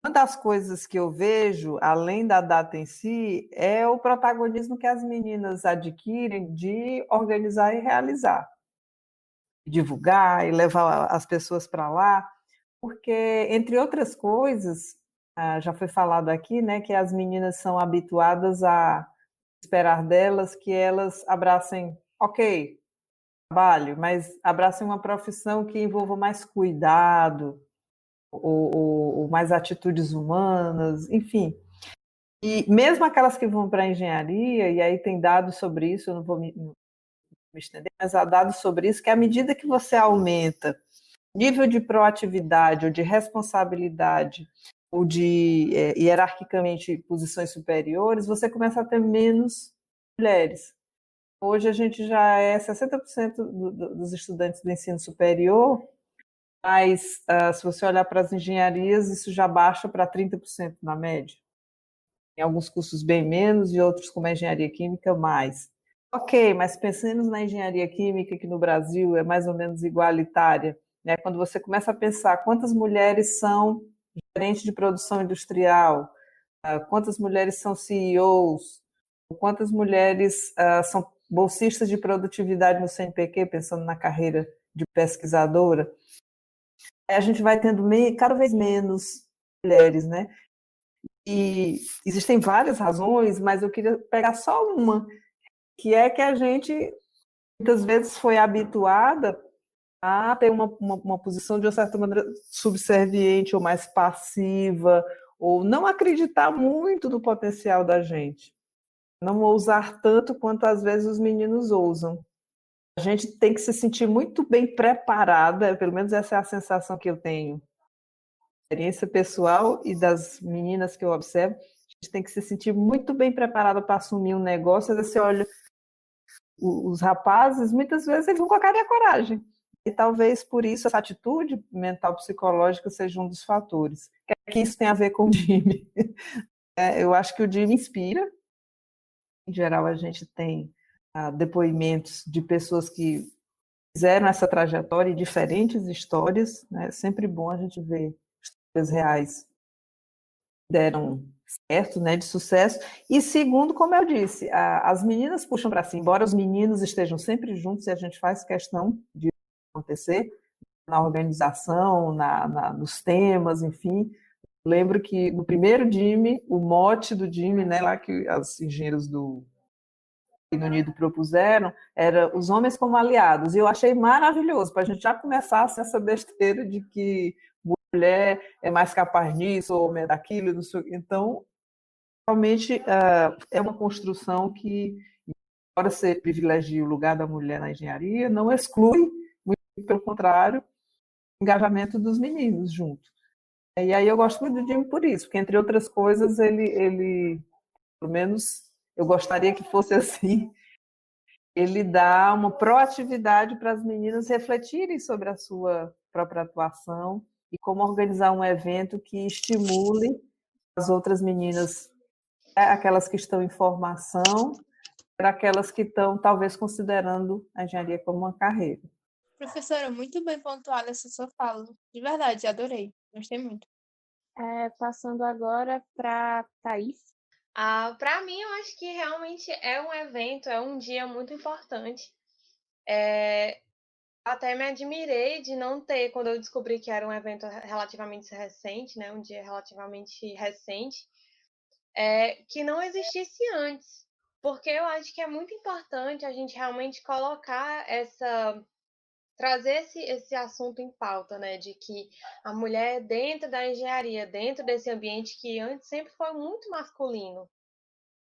S3: uma das coisas que eu vejo, além da data em si, é o protagonismo que as meninas adquirem de organizar e realizar, divulgar e levar as pessoas para lá, porque, entre outras coisas, já foi falado aqui, né, que as meninas são habituadas a esperar delas que elas abracem, ok, trabalho, mas abracem uma profissão que envolva mais cuidado, ou mais atitudes humanas, enfim. E mesmo aquelas que vão para a engenharia, e aí tem dados sobre isso, eu não vou me estender, mas há dados sobre isso, que à medida que você aumenta nível de proatividade ou de responsabilidade ou de hierarquicamente posições superiores, você começa a ter menos mulheres. Hoje a gente já é 60% dos estudantes do ensino superior, mas se você olhar para as engenharias, isso já baixa para 30% na média. Em alguns cursos bem menos e outros, como a engenharia química, mais. Ok, mas pensemos na engenharia química, que no Brasil é mais ou menos igualitária, né? Quando você começa a pensar quantas mulheres são gerentes de produção industrial, quantas mulheres são CEOs, quantas mulheres são bolsistas de produtividade no CNPq, pensando na carreira de pesquisadora, a gente vai tendo cada vez menos mulheres, né? E existem várias razões, mas eu queria pegar só uma, que é que a gente muitas vezes foi habituada a ter uma posição de uma certa maneira subserviente ou mais passiva, ou não acreditar muito no potencial da gente, não ousar tanto quanto às vezes os meninos ousam. A gente tem que se sentir muito bem preparada, pelo menos essa é a sensação que eu tenho, experiência pessoal e das meninas que eu observo, a gente tem que se sentir muito bem preparada para assumir um negócio. Às vezes você olha os rapazes, muitas vezes eles vão com a cara e a coragem. E talvez por isso essa atitude mental psicológica seja um dos fatores. Que isso tem a ver com o Jimmy. Eu acho que o Jimmy inspira. Em geral, a gente tem depoimentos de pessoas que fizeram essa trajetória e diferentes histórias. Né? É sempre bom a gente ver histórias reais que deram certo, né, de sucesso. E segundo, como eu disse, as meninas puxam para si, embora os meninos estejam sempre juntos, e a gente faz questão de acontecer na organização, nos temas, enfim. Lembro que no primeiro Jimmy, o mote do Jimmy, né, lá que os engenheiros do Reino Unido propuseram, era os homens como aliados. E eu achei maravilhoso, para a gente já começar essa besteira de que mulher é mais capaz disso ou homem é daquilo. Não sei. Então, realmente, é uma construção que, embora se privilegie o lugar da mulher na engenharia, não exclui, muito pelo contrário, o engajamento dos meninos junto. E aí eu gosto muito do Jimmy por isso, porque, entre outras coisas, ele pelo menos, eu gostaria que fosse assim, ele dá uma proatividade para as meninas refletirem sobre a sua própria atuação e como organizar um evento que estimule as outras meninas, aquelas que estão em formação, para aquelas que estão, talvez, considerando a engenharia como uma carreira.
S1: Professora, muito bem pontuada essa sua fala. De verdade, adorei. Gostei muito.
S2: Passando agora para Thaís.
S5: Para mim, eu acho que realmente é um evento, é um dia muito importante. Até me admirei de não ter, quando eu descobri que era um evento relativamente recente, né, um dia relativamente recente, que não existisse antes. Porque eu acho que é muito importante a gente realmente colocar trazer esse assunto em pauta, né, de que a mulher dentro da engenharia, dentro desse ambiente que antes sempre foi muito masculino.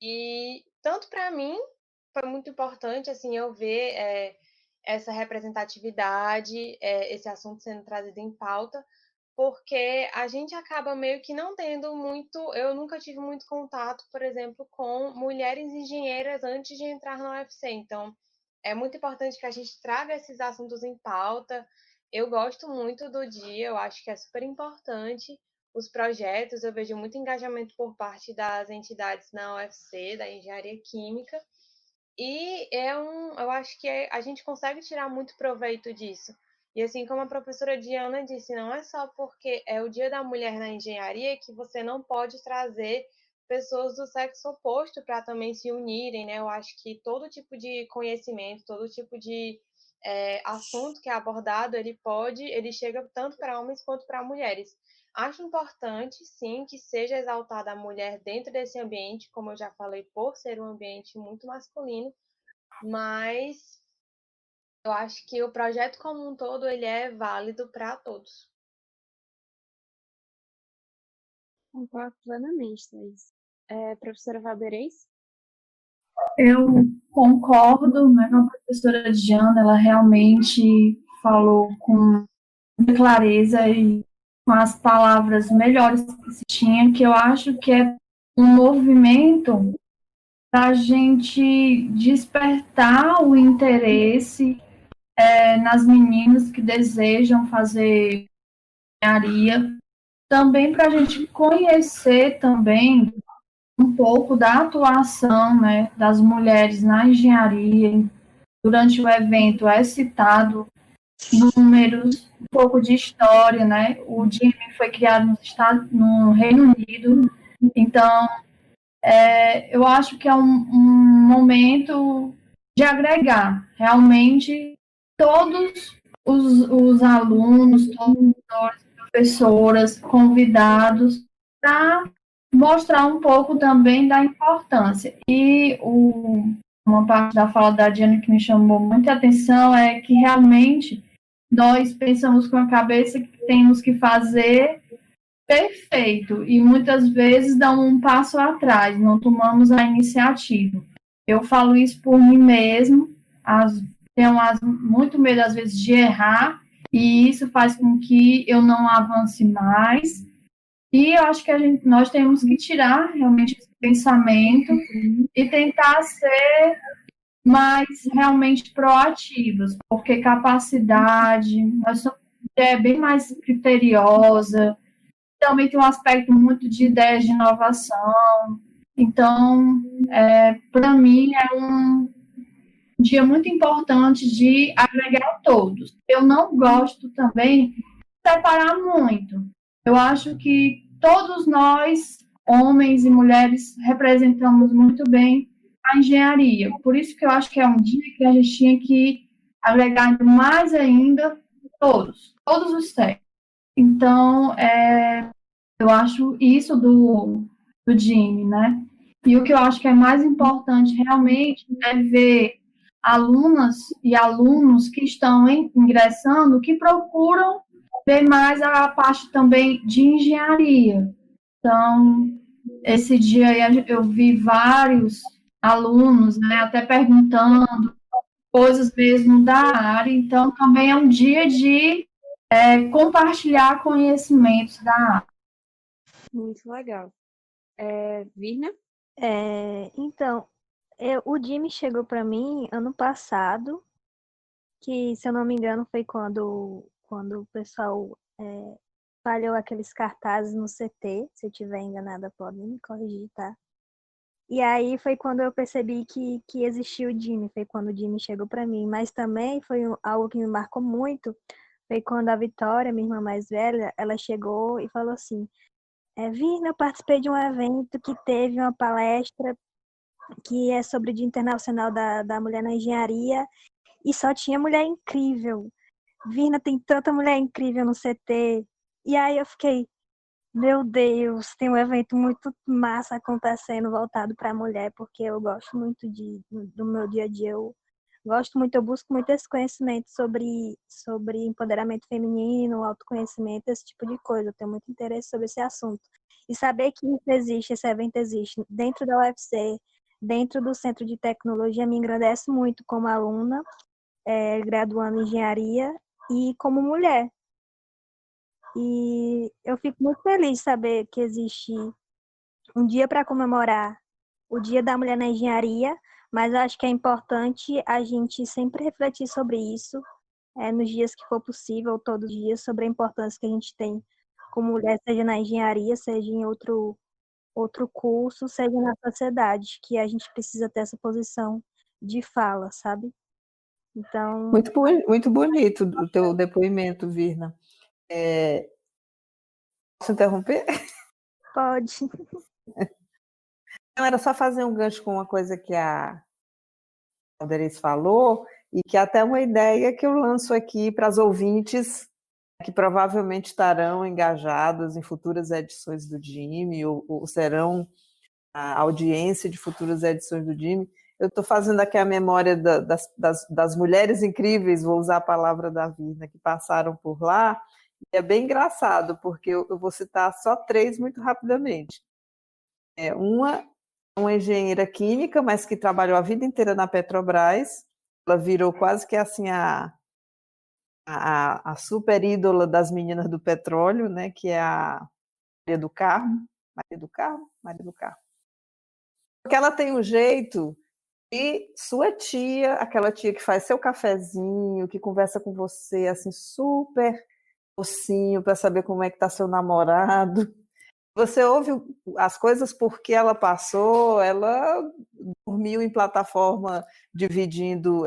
S5: E tanto para mim foi muito importante assim eu ver essa representatividade, esse assunto sendo trazido em pauta, porque a gente acaba meio que não tendo muito. Eu nunca tive muito contato, por exemplo, com mulheres engenheiras antes de entrar na UFC. Então, é muito importante que a gente traga esses assuntos em pauta. Eu gosto muito do dia, eu acho que é super importante os projetos, eu vejo muito engajamento por parte das entidades na UFC, da engenharia química, e eu acho que a gente consegue tirar muito proveito disso. E assim como a professora Diana disse, não é só porque é o Dia da Mulher na Engenharia que você não pode trazer pessoas do sexo oposto para também se unirem, né? Eu acho que todo tipo de conhecimento, todo tipo de assunto que é abordado, ele chega tanto para homens quanto para mulheres. Acho importante, sim, que seja exaltada a mulher dentro desse ambiente, como eu já falei, por ser um ambiente muito masculino, mas eu acho que o projeto como um todo ele é válido para todos.
S2: Concordo plenamente, Thaís. Professora Valdeirês?
S4: Eu concordo, né, com a professora Diana, ela realmente falou com clareza e com as palavras melhores que se tinha, que eu acho que é um movimento para a gente despertar o interesse nas meninas que desejam fazer engenharia, também para a gente conhecer também um pouco da atuação, né, das mulheres na engenharia. Durante o evento é citado números, um pouco de história, né? O Jimmy foi criado no Reino Unido, então eu acho que é um momento de agregar realmente todos os alunos, todos os professoras, convidados, para mostrar um pouco também da importância. E uma parte da fala da Diana que me chamou muita atenção é que realmente nós pensamos com a cabeça que temos que fazer perfeito e muitas vezes dão um passo atrás, não tomamos a iniciativa. Eu falo isso por mim mesmo, tenho muito medo às vezes de errar e isso faz com que eu não avance mais. E eu acho que nós temos que tirar realmente esse pensamento e tentar ser mais realmente proativos, porque capacidade, nós somos bem mais criteriosa, também tem um aspecto muito de ideias de inovação. Então, para mim, é um dia muito importante de agregar a todos. Eu não gosto também de separar muito. Eu acho que todos nós, homens e mulheres, representamos muito bem a engenharia. Por isso que eu acho que é um dia que a gente tinha que agregar mais ainda todos os sexos. Então, eu acho isso do Jimmy, né? E o que eu acho que é mais importante realmente é ver alunas e alunos que estão ingressando, que procuram ver mais a parte também de engenharia. Então, esse dia aí eu vi vários alunos, né, até perguntando coisas mesmo da área. Então, também é um dia de compartilhar conhecimentos da área.
S2: Muito legal. Virna?
S6: Então, o Jimmy chegou para mim ano passado, que, se eu não me engano, foi quando o pessoal falhou aqueles cartazes no CT. Se eu estiver enganada, podem me corrigir, tá? E aí foi quando eu percebi que existia o Jimmy, foi quando o Jimmy chegou para mim. Mas também foi algo que me marcou muito, foi quando a Vitória, minha irmã mais velha, ela chegou e falou assim: Virna, eu participei de um evento que teve uma palestra que é sobre o Dia Internacional da Mulher na Engenharia, e só tinha mulher incrível. Virna, tem tanta mulher incrível no CT. E aí eu fiquei, meu Deus, tem um evento muito massa acontecendo voltado para a mulher, porque eu gosto muito do meu dia a dia. Eu gosto muito, eu busco muito esse conhecimento sobre empoderamento feminino, autoconhecimento, esse tipo de coisa. Eu tenho muito interesse sobre esse assunto. E saber que isso existe, esse evento existe dentro da UFC, dentro do Centro de Tecnologia, me engrandece muito como aluna, graduando em engenharia e como mulher. E eu fico muito feliz de saber que existe um dia para comemorar o Dia da Mulher na Engenharia, mas eu acho que é importante a gente sempre refletir sobre isso, nos dias que for possível, todos os dias, sobre a importância que a gente tem como mulher, seja na engenharia, seja em outro curso, seja na sociedade, que a gente precisa ter essa posição de fala, sabe? Então...
S3: Muito bonito o teu depoimento, Virna. Posso interromper?
S6: Pode.
S3: Não, era só fazer um gancho com uma coisa que a Alderice falou, e que até uma ideia que eu lanço aqui para as ouvintes que provavelmente estarão engajadas em futuras edições do Jimmy, ou serão a audiência de futuras edições do Jimmy. Eu estou fazendo aqui a memória das mulheres incríveis, vou usar a palavra da Virna, que passaram por lá. E é bem engraçado, porque eu vou citar só 3 muito rapidamente. Uma engenheira química, mas que trabalhou a vida inteira na Petrobras. Ela virou quase que assim a super ídola das meninas do petróleo, né, que é a Maria do Carmo. Maria do Carmo. Porque ela tem um jeito de sua tia, aquela tia que faz seu cafezinho, que conversa com você assim super docinho para saber como é que está seu namorado. Você ouve as coisas porque ela passou, ela dormiu em plataforma dividindo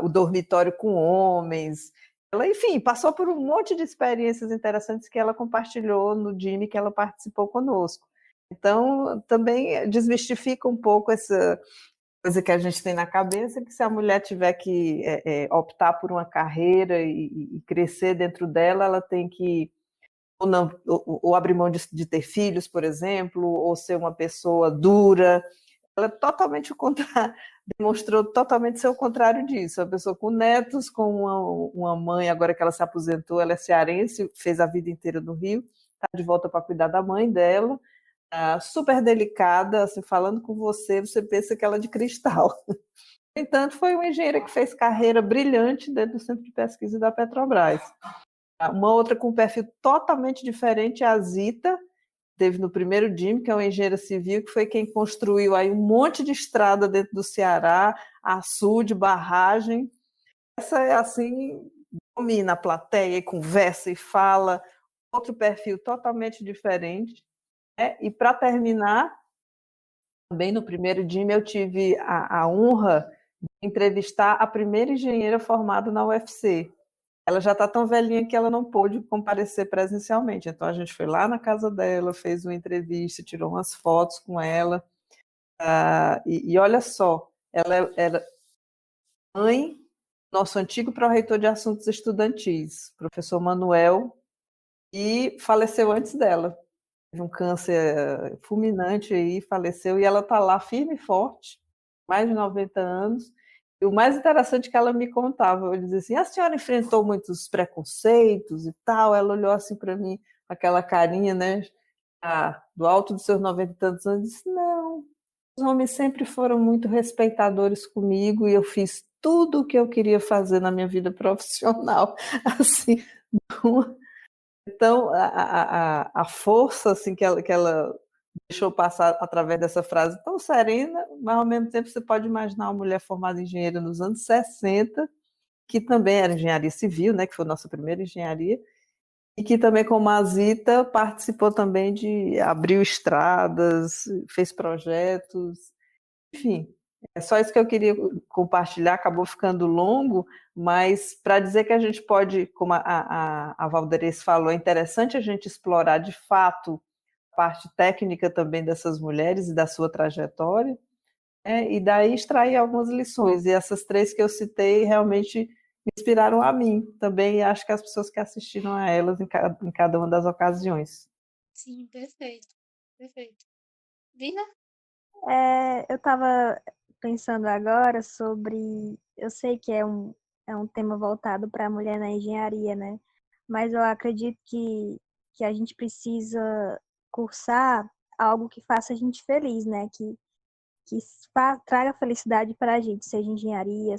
S3: o dormitório com homens. Ela, enfim, passou por um monte de experiências interessantes que ela compartilhou no Jimmy, que ela participou conosco. Então, também desmistifica um pouco essa coisa que a gente tem na cabeça, que se a mulher tiver que optar por uma carreira e crescer dentro dela, ela tem que ou, não, ou abrir mão de ter filhos, por exemplo, ou ser uma pessoa dura. Ela é totalmente o contrário, demonstrou totalmente ser o contrário disso. A pessoa com netos, com uma mãe, agora que ela se aposentou, ela é cearense, fez a vida inteira no Rio, está de volta para cuidar da mãe dela, super delicada, assim, falando com você, você pensa que ela é de cristal. No entanto, foi uma engenheira que fez carreira brilhante dentro do Centro de Pesquisa da Petrobras. Uma outra com um perfil totalmente diferente é a Zita, teve no primeiro DIM, que é uma engenheira civil, que foi quem construiu aí um monte de estrada dentro do Ceará, açude, barragem. Essa é assim, domina a plateia, e conversa e fala, outro perfil totalmente diferente. E para terminar, também no primeiro DIM eu tive a honra de entrevistar a primeira engenheira formada na UFC. Ela já está tão velhinha que ela não pôde comparecer presencialmente. Então a gente foi lá na casa dela, fez uma entrevista, tirou umas fotos com ela. E olha só, ela era mãe do nosso antigo pró-reitor de assuntos estudantis, professor Manuel, e faleceu antes dela. Teve um câncer fulminante aí, faleceu, e ela está lá firme e forte, mais de 90 anos. E o mais interessante é que ela me contava, eu dizia assim, a senhora enfrentou muitos preconceitos e tal? Ela olhou assim para mim, com aquela carinha, né, do alto dos seus 90 e tantos anos, e disse, não, os homens sempre foram muito respeitadores comigo e eu fiz tudo o que eu queria fazer na minha vida profissional, assim, então a força assim, que ela deixou passar através dessa frase tão serena, mas ao mesmo tempo você pode imaginar uma mulher formada em engenheira nos anos 60, que também era engenharia civil, né, que foi a nossa primeira engenharia, e que também, como a Zita, participou também de abriu estradas, fez projetos, enfim. É só isso que eu queria compartilhar, acabou ficando longo, mas para dizer que a gente pode, como a Valderez falou, é interessante a gente explorar de fato a parte técnica também dessas mulheres e da sua trajetória, e daí extrair algumas lições. E essas três que eu citei realmente me inspiraram a mim também, e acho que as pessoas que assistiram a elas em cada uma das ocasiões.
S1: Sim, perfeito. Perfeito. Vina?
S6: Eu estava pensando agora sobre. Eu sei que é um tema voltado para a mulher na engenharia, né? Mas eu acredito que a gente precisa cursar algo que faça a gente feliz, né? Que traga felicidade para a gente, seja engenharia,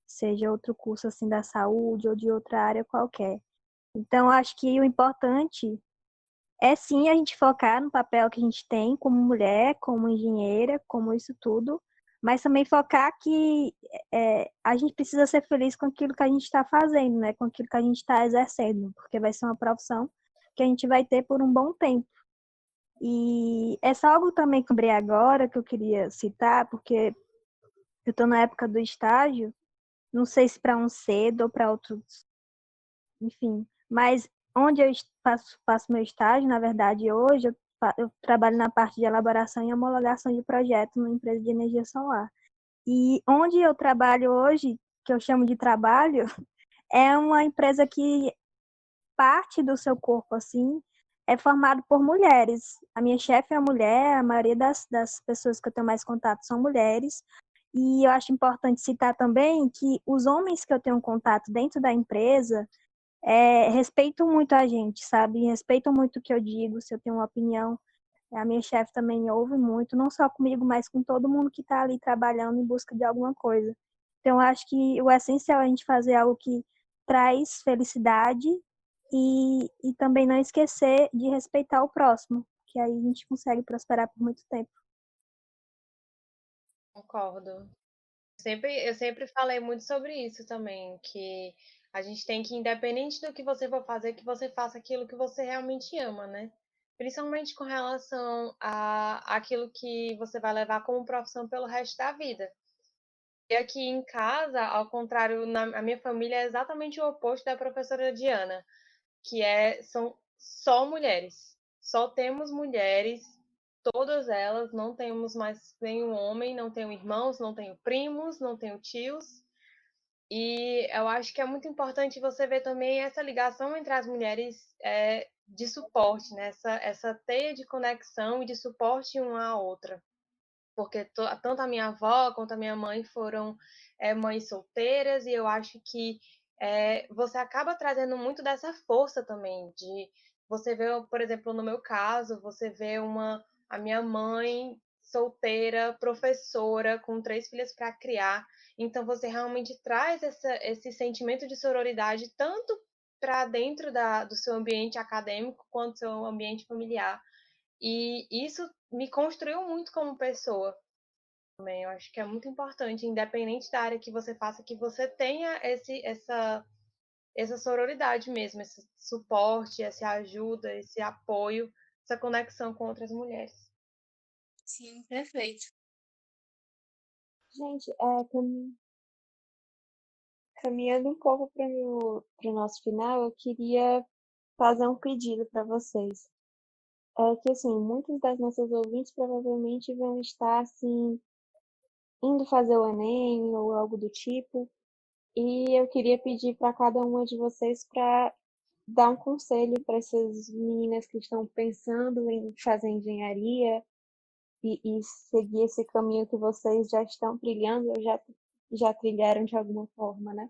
S6: seja outro curso assim da saúde ou de outra área qualquer. Então, acho que o importante é sim a gente focar no papel que a gente tem como mulher, como engenheira, como isso tudo, mas também focar que a gente precisa ser feliz com aquilo que a gente está fazendo, né? Com aquilo que a gente está exercendo, porque vai ser uma profissão que a gente vai ter por um bom tempo. E é só algo também que eu lembrei agora que eu queria citar, porque eu estou na época do estágio, não sei se para um cedo ou para outros, enfim, mas onde eu faço meu estágio, na verdade, hoje eu trabalho na parte de elaboração e homologação de projetos numa empresa de energia solar. E onde eu trabalho hoje, que eu chamo de trabalho, é uma empresa que parte do seu corpo, assim, é formado por mulheres. A minha chefe é mulher, a maioria das pessoas que eu tenho mais contato são mulheres. E eu acho importante citar também que os homens que eu tenho contato dentro da empresa respeitam muito a gente, sabe? Respeitam muito o que eu digo, se eu tenho uma opinião. A minha chefe também ouve muito, não só comigo, mas com todo mundo que está ali trabalhando em busca de alguma coisa. Então, eu acho que o essencial é a gente fazer algo que traz felicidade e também não esquecer de respeitar o próximo, que aí a gente consegue prosperar por muito tempo.
S5: Concordo. Eu sempre falei muito sobre isso também, que a gente tem que, independente do que você for fazer, que você faça aquilo que você realmente ama, né? Principalmente com relação a aquilo que você vai levar como profissão pelo resto da vida. E aqui em casa, ao contrário, a minha família é exatamente o oposto da professora Diana, são só mulheres. Só temos mulheres, todas elas, não temos mais nenhum homem, não tenho irmãos, não tenho primos, não tenho tios. E eu acho que é muito importante você ver também essa ligação entre as mulheres de suporte, né? Essa teia de conexão e de suporte uma à outra. Porque tanto a minha avó quanto a minha mãe foram mães solteiras, e eu acho que você acaba trazendo muito dessa força também, de você ver, por exemplo, no meu caso, você vê a minha mãe solteira, professora, com 3 filhas para criar, então você realmente traz esse sentimento de sororidade tanto para dentro do seu ambiente acadêmico quanto do seu ambiente familiar. E isso me construiu muito como pessoa também. Eu acho que é muito importante, independente da área que você faça, que você tenha essa sororidade mesmo, esse suporte, essa ajuda, esse apoio, essa conexão com outras mulheres.
S1: Sim, perfeito.
S2: Gente, caminhando um pouco para o nosso final, eu queria fazer um pedido para vocês. É que, assim, muitos das nossas ouvintes provavelmente vão estar, assim, indo fazer o Enem ou algo do tipo, e eu queria pedir para cada uma de vocês para dar um conselho para essas meninas que estão pensando em fazer engenharia e seguir esse caminho que vocês já estão trilhando, ou já trilharam de alguma forma, né?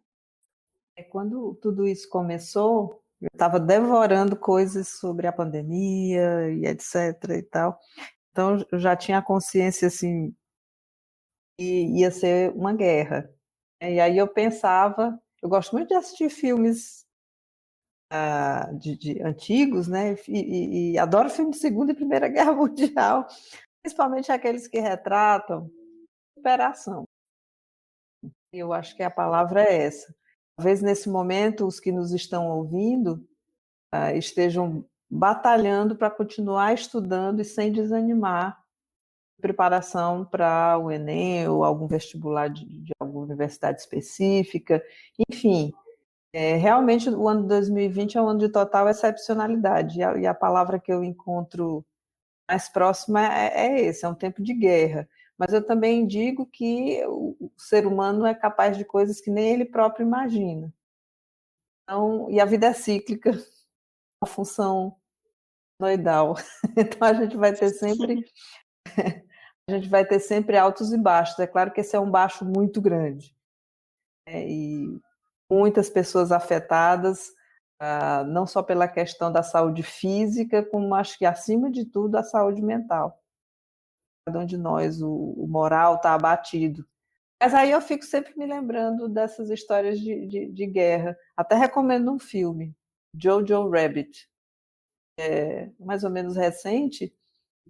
S3: Quando tudo isso começou, eu estava devorando coisas sobre a pandemia e etc. e tal. Então, eu já tinha consciência, assim, que ia ser uma guerra. E aí eu pensava, eu gosto muito de assistir filmes de antigos, né? E adoro filmes de Segunda e Primeira Guerra Mundial, principalmente aqueles que retratam superação. Eu acho que a palavra é essa. Talvez nesse momento os que nos estão ouvindo estejam batalhando para continuar estudando e sem desanimar, preparação para o Enem ou algum vestibular de alguma universidade específica, enfim. Realmente o ano de 2020 é um ano de total excepcionalidade, e a palavra que eu encontro mais próxima é esse, é um tempo de guerra. Mas eu também digo que o ser humano é capaz de coisas que nem ele próprio imagina. Então, e a vida é cíclica, uma função noidal. Então a gente vai ter sempre altos e baixos. É claro que esse é um baixo muito grande. E muitas pessoas afetadas, não só pela questão da saúde física, como acho que, acima de tudo, a saúde mental. Cada um de nós, o moral está abatido. Mas aí eu fico sempre me lembrando dessas histórias de guerra. Até recomendo um filme, Jojo Rabbit, mais ou menos recente,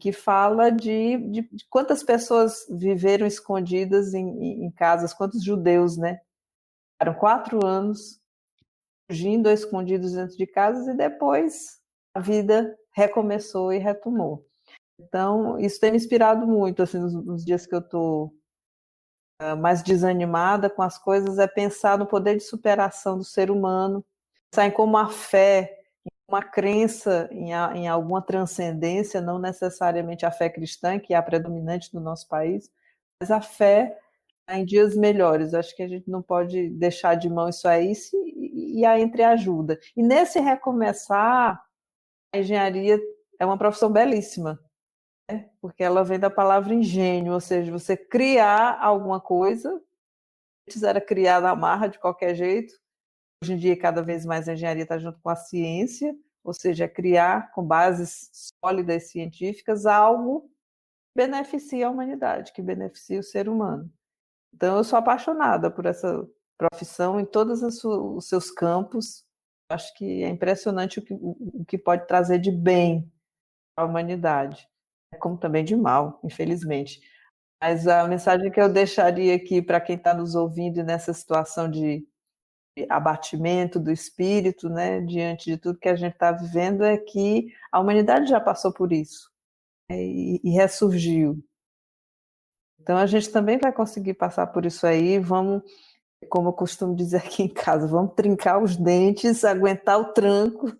S3: que fala de quantas pessoas viveram escondidas em casas, quantos judeus, né? Eram 4 anos fugindo escondidos dentro de casas, e depois a vida recomeçou e retomou. Então, isso tem me inspirado muito, assim, nos dias que eu estou mais desanimada com as coisas, é pensar no poder de superação do ser humano, pensar em como a fé, uma crença em alguma transcendência, não necessariamente a fé cristã, que é a predominante no nosso país, mas a fé em dias melhores. Acho que a gente não pode deixar de mão isso aí e a entreajuda. E nesse recomeçar, a engenharia é uma profissão belíssima, né? Porque ela vem da palavra engenho, ou seja, você criar alguma coisa. Antes era criar na marra de qualquer jeito. Hoje em dia, cada vez mais a engenharia está junto com a ciência, ou seja, criar com bases sólidas científicas algo que beneficia a humanidade, que beneficia o ser humano. Então, eu sou apaixonada por essa profissão em todos os seus campos. Acho que é impressionante o que pode trazer de bem à humanidade, como também de mal, infelizmente. Mas a mensagem que eu deixaria aqui para quem está nos ouvindo nessa situação de abatimento do espírito, né, diante de tudo que a gente está vivendo, é que a humanidade já passou por isso, e ressurgiu. Então a gente também vai conseguir passar por isso aí. Vamos, como eu costumo dizer aqui em casa, vamos trincar os dentes, aguentar o tranco,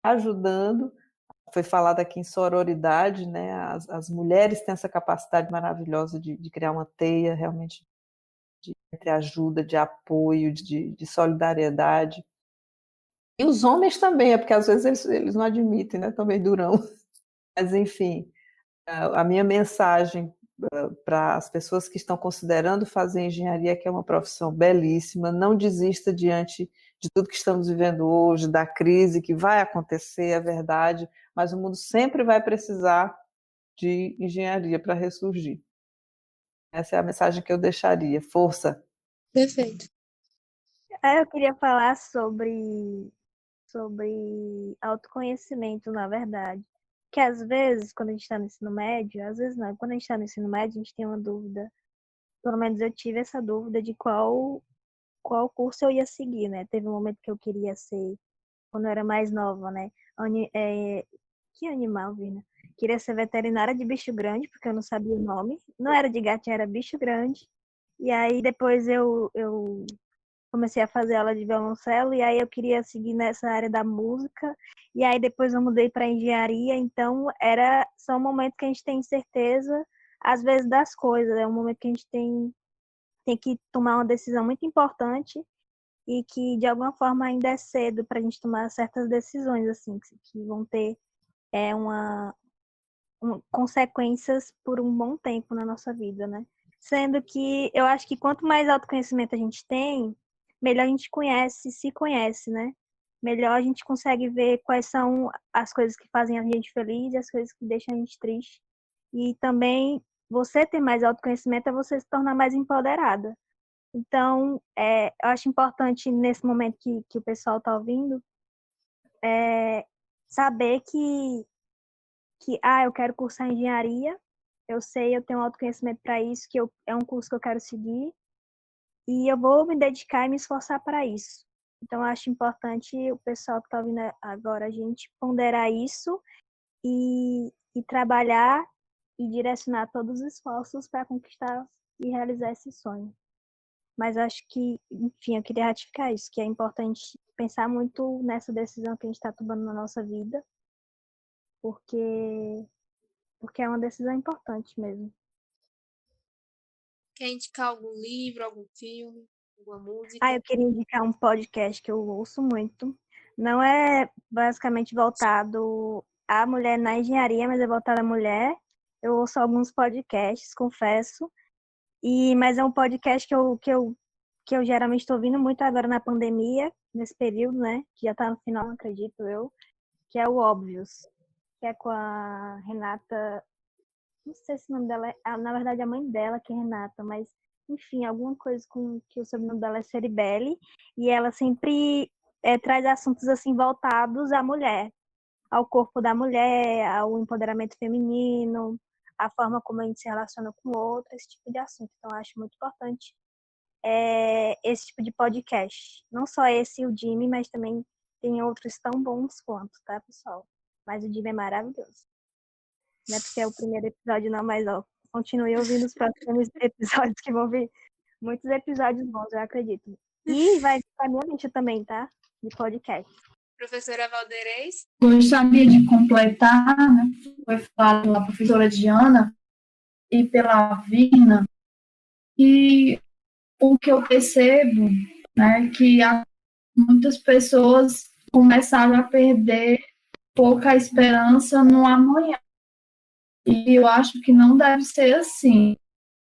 S3: ajudando a foi falado aqui em sororidade, né? As mulheres têm essa capacidade maravilhosa de criar uma teia realmente entre ajuda, de apoio, de solidariedade. E os homens também, porque às vezes eles não admitem, né? Também durão. Mas, enfim, a minha mensagem para as pessoas que estão considerando fazer engenharia, que é uma profissão belíssima, não desista diante de tudo que estamos vivendo hoje, da crise que vai acontecer, é verdade, mas o mundo sempre vai precisar de engenharia para ressurgir. Essa é a mensagem que eu deixaria. Força!
S1: Perfeito.
S6: Eu queria falar sobre autoconhecimento, na verdade. Que às vezes, quando a gente está no ensino médio, às vezes não, quando a gente está no ensino médio, a gente tem uma dúvida. Pelo menos eu tive essa dúvida de qual curso eu ia seguir, né? Teve um momento que eu queria ser, quando eu era mais nova, né? Que animal, Virna? Queria ser veterinária de bicho grande, porque eu não sabia o nome. Não era de gatinho, era bicho grande. E aí depois eu comecei a fazer aula de violoncelo e aí eu queria seguir nessa área da música e aí depois eu mudei para engenharia, então são momentos que a gente tem certeza às vezes das coisas, é um momento que a gente tem que tomar uma decisão muito importante e que de alguma forma ainda é cedo para a gente tomar certas decisões assim que vão ter consequências por um bom tempo na nossa vida, né? Sendo que eu acho que quanto mais autoconhecimento a gente tem, melhor a gente se conhece, né? Melhor a gente consegue ver quais são as coisas que fazem a gente feliz e as coisas que deixam a gente triste. E também você ter mais autoconhecimento é você se tornar mais empoderada. Então, eu acho importante nesse momento que o pessoal está ouvindo, saber que eu quero cursar engenharia, eu sei, eu tenho autoconhecimento para isso, é um curso que eu quero seguir, e eu vou me dedicar e me esforçar para isso. Então, eu acho importante o pessoal que está ouvindo agora, a gente ponderar isso e trabalhar e direcionar todos os esforços para conquistar e realizar esse sonho. Mas eu acho que, enfim, eu queria ratificar isso, que é importante pensar muito nessa decisão que a gente está tomando na nossa vida, porque é uma decisão importante mesmo.
S1: Quer indicar algum livro, algum filme, alguma música?
S6: Eu queria indicar um podcast que eu ouço muito. Não é basicamente voltado à mulher na engenharia, mas é voltado à mulher. Eu ouço alguns podcasts, confesso. Mas é um podcast que eu geralmente estou ouvindo muito agora na pandemia, nesse período, né? Que já está no final, acredito eu. Que é o Óbvios, que é com a Renata. Não sei se o nome dela na verdade, a mãe dela que é Renata, mas, enfim, alguma coisa com que o sobrenome dela é Ceribelli, e ela sempre traz assuntos, assim, voltados à mulher, ao corpo da mulher, ao empoderamento feminino, a forma como a gente se relaciona com o outro, esse tipo de assunto. Então, eu acho muito importante esse tipo de podcast. Não só esse, o Jimmy, mas também tem outros tão bons quanto, tá, pessoal? Mas o Jimmy é maravilhoso. Não é porque é o primeiro episódio não, mas continue ouvindo os próximos episódios, que vão vir muitos episódios bons, eu acredito. E vai ficar minha lista também, tá? De podcast.
S1: Professora Valderez?
S4: Gostaria de completar, né? Foi falado pela professora Diana e pela Virna, e o que eu percebo, né, que muitas pessoas começaram a perder pouca esperança no amanhã. E eu acho que não deve ser assim.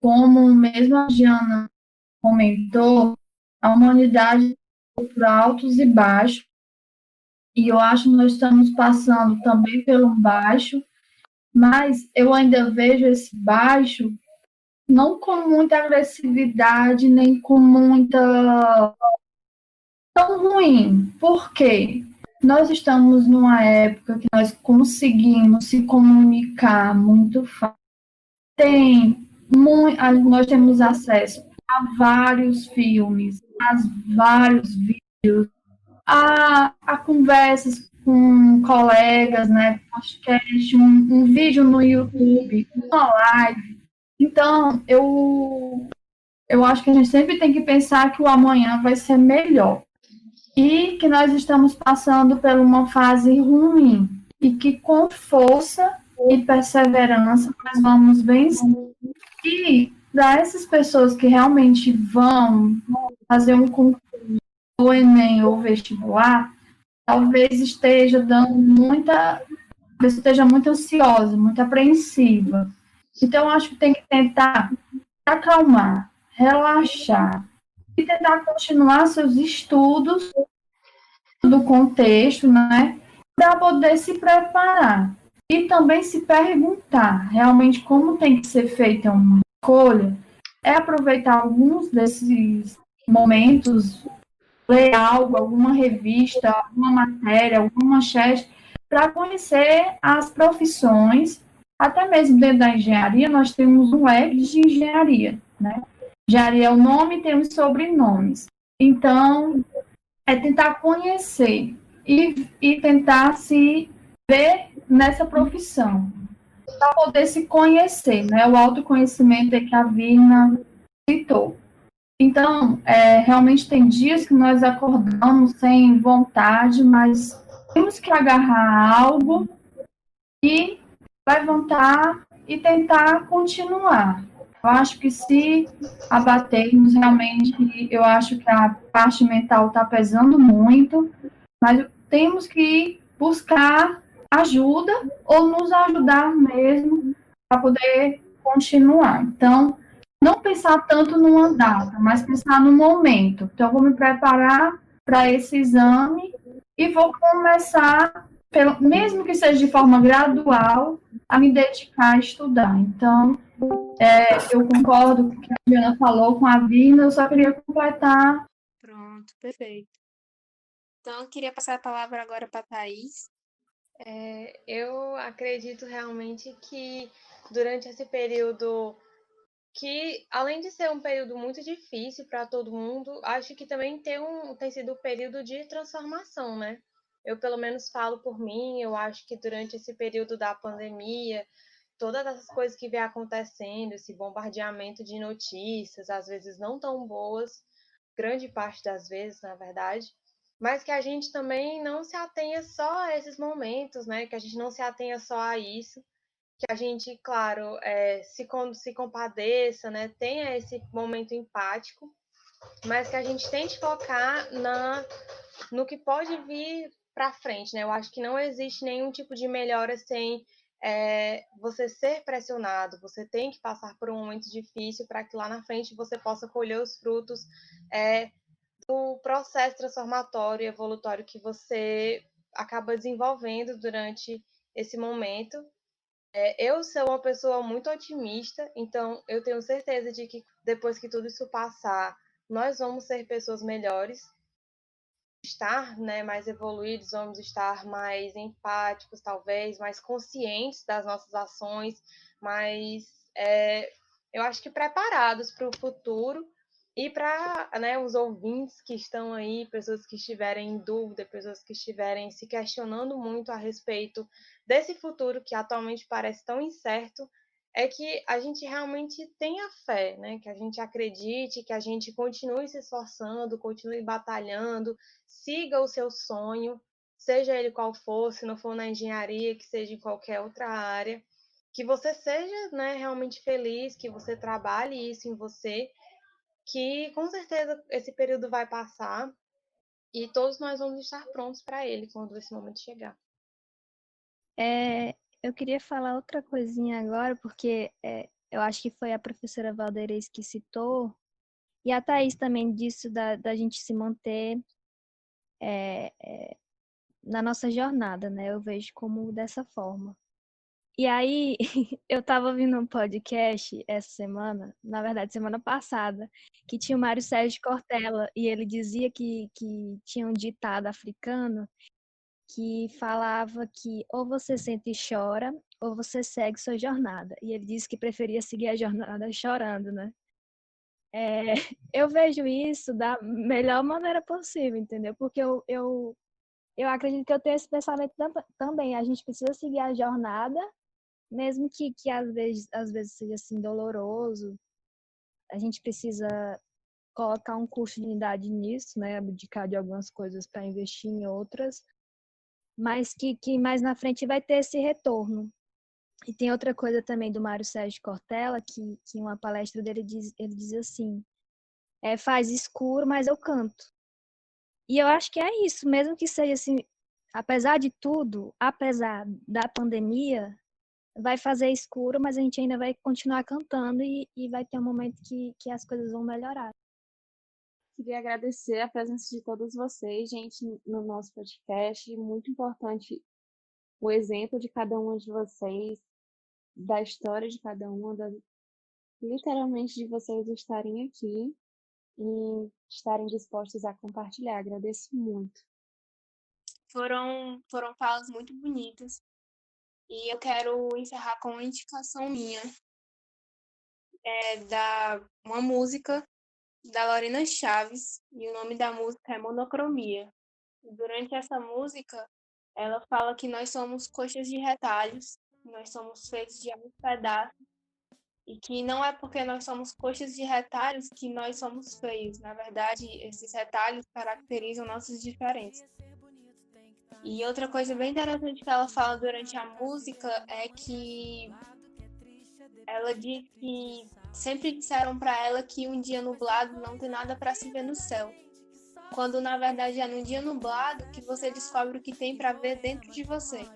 S4: Como mesmo a Diana comentou, a humanidade passou por altos e baixos, e eu acho que nós estamos passando também por um baixo, mas eu ainda vejo esse baixo não com muita agressividade, nem com muita... tão ruim. Por quê? Nós estamos numa época que nós conseguimos se comunicar muito fácil. Nós temos acesso a vários filmes, a vários vídeos, a conversas com colegas, né? Podcast, um vídeo no YouTube, uma live. Então, eu acho que a gente sempre tem que pensar que o amanhã vai ser melhor. E que nós estamos passando por uma fase ruim. e que com força e perseverança nós vamos vencer. E para essas pessoas que realmente vão fazer um concurso, ou Enem ou vestibular, talvez esteja dando muita, talvez esteja muito ansiosa, muito apreensiva. Então, eu acho que tem que tentar acalmar, relaxar e tentar continuar seus estudos do contexto, né, para poder se preparar e também se perguntar realmente como tem que ser feita uma escolha, é aproveitar alguns desses momentos, ler algo, alguma revista, alguma matéria, alguma manchete, para conhecer as profissões, até mesmo dentro da engenharia, nós temos um leque de engenharia, né? Engenharia é o nome, temos sobrenomes. Então, é tentar conhecer e tentar se ver nessa profissão, para poder se conhecer, né? O autoconhecimento é que a Virna citou. Então, realmente tem dias que nós acordamos sem vontade, mas temos que agarrar algo e levantar e tentar continuar. Eu acho que se abatermos realmente, eu acho que a parte mental está pesando muito, mas temos que buscar ajuda ou nos ajudar mesmo para poder continuar. Então, não pensar tanto numa data, mas pensar no momento. Então, eu vou me preparar para esse exame e vou começar, mesmo que seja de forma gradual, a me dedicar a estudar. Então, eu concordo com o que a Diana falou com a Vina, eu só queria completar.
S1: Pronto, perfeito. Então, eu queria passar a palavra agora para a Thaís.
S5: Eu acredito realmente que durante esse período, que além de ser um período muito difícil para todo mundo, acho que também tem sido um período de transformação, né? Eu pelo menos falo por mim, eu acho que durante esse período da pandemia, todas essas coisas que vem acontecendo, esse bombardeamento de notícias, às vezes não tão boas, grande parte das vezes, na verdade, mas que a gente também não se atenha só a esses momentos, né? Que a gente não se atenha só a isso, que a gente, claro, se compadeça, né? Tenha esse momento empático, mas que a gente tente focar no que pode vir para frente, né? Eu acho que não existe nenhum tipo de melhora sem você ser pressionado. Você tem que passar por um momento difícil para que lá na frente você possa colher os frutos do processo transformatório e evolutório que você acaba desenvolvendo durante esse momento. Eu sou uma pessoa muito otimista, então eu tenho certeza de que depois que tudo isso passar, nós vamos ser pessoas melhores, estar, né, mais evoluídos, vamos estar mais empáticos, talvez, mais conscientes das nossas ações, mais, eu acho que preparados para o futuro e para, né, os ouvintes que estão aí, pessoas que estiverem em dúvida, pessoas que estiverem se questionando muito a respeito desse futuro que atualmente parece tão incerto, é que a gente realmente tenha fé, né? Que a gente acredite, que a gente continue se esforçando, continue batalhando, siga o seu sonho, seja ele qual for, se não for na engenharia, que seja em qualquer outra área, que você seja, né, realmente feliz, que você trabalhe isso em você, que com certeza esse período vai passar e todos nós vamos estar prontos para ele quando esse momento chegar.
S6: Eu queria falar outra coisinha agora, porque eu acho que foi a professora Valderez que citou, e a Thaís também disse da gente se manter na nossa jornada, né? Eu vejo como dessa forma. E aí, eu tava ouvindo um podcast essa semana, na verdade, semana passada, que tinha o Mário Sérgio Cortella, e ele dizia que tinha um ditado africano que falava que ou você sente e chora, ou você segue sua jornada. E ele disse que preferia seguir a jornada chorando, né? Eu vejo isso da melhor maneira possível, entendeu? Porque eu acredito que eu tenho esse pensamento também. A gente precisa seguir a jornada, mesmo que às vezes seja assim doloroso. A gente precisa colocar um custo de unidade nisso, né? Abdicar de algumas coisas para investir em outras. mas que mais na frente vai ter esse retorno. E tem outra coisa também do Mário Sérgio Cortella, que em uma palestra dele ele diz assim, faz escuro, mas eu canto. E eu acho que é isso, mesmo que seja assim, apesar de tudo, apesar da pandemia, vai fazer escuro, mas a gente ainda vai continuar cantando e vai ter um momento que as coisas vão melhorar.
S2: Queria agradecer a presença de todos vocês, gente, no nosso podcast. Muito importante o exemplo de cada uma de vocês, da história de cada uma, literalmente de vocês estarem aqui e estarem dispostos a compartilhar. Agradeço muito.
S1: Foram falas muito bonitas. E eu quero encerrar com uma indicação minha. Uma música da Lorena Chaves, e o nome da música é Monocromia. E durante essa música, ela fala que nós somos coxas de retalhos, nós somos feitos de alguns pedaços, e que não é porque nós somos coxas de retalhos que nós somos feios. Na verdade, esses retalhos caracterizam nossas diferenças. E outra coisa bem interessante que ela fala durante a música é que ela diz que sempre disseram para ela que um dia nublado não tem nada para se ver no céu, quando na verdade é num dia nublado que você descobre o que tem para ver dentro de você.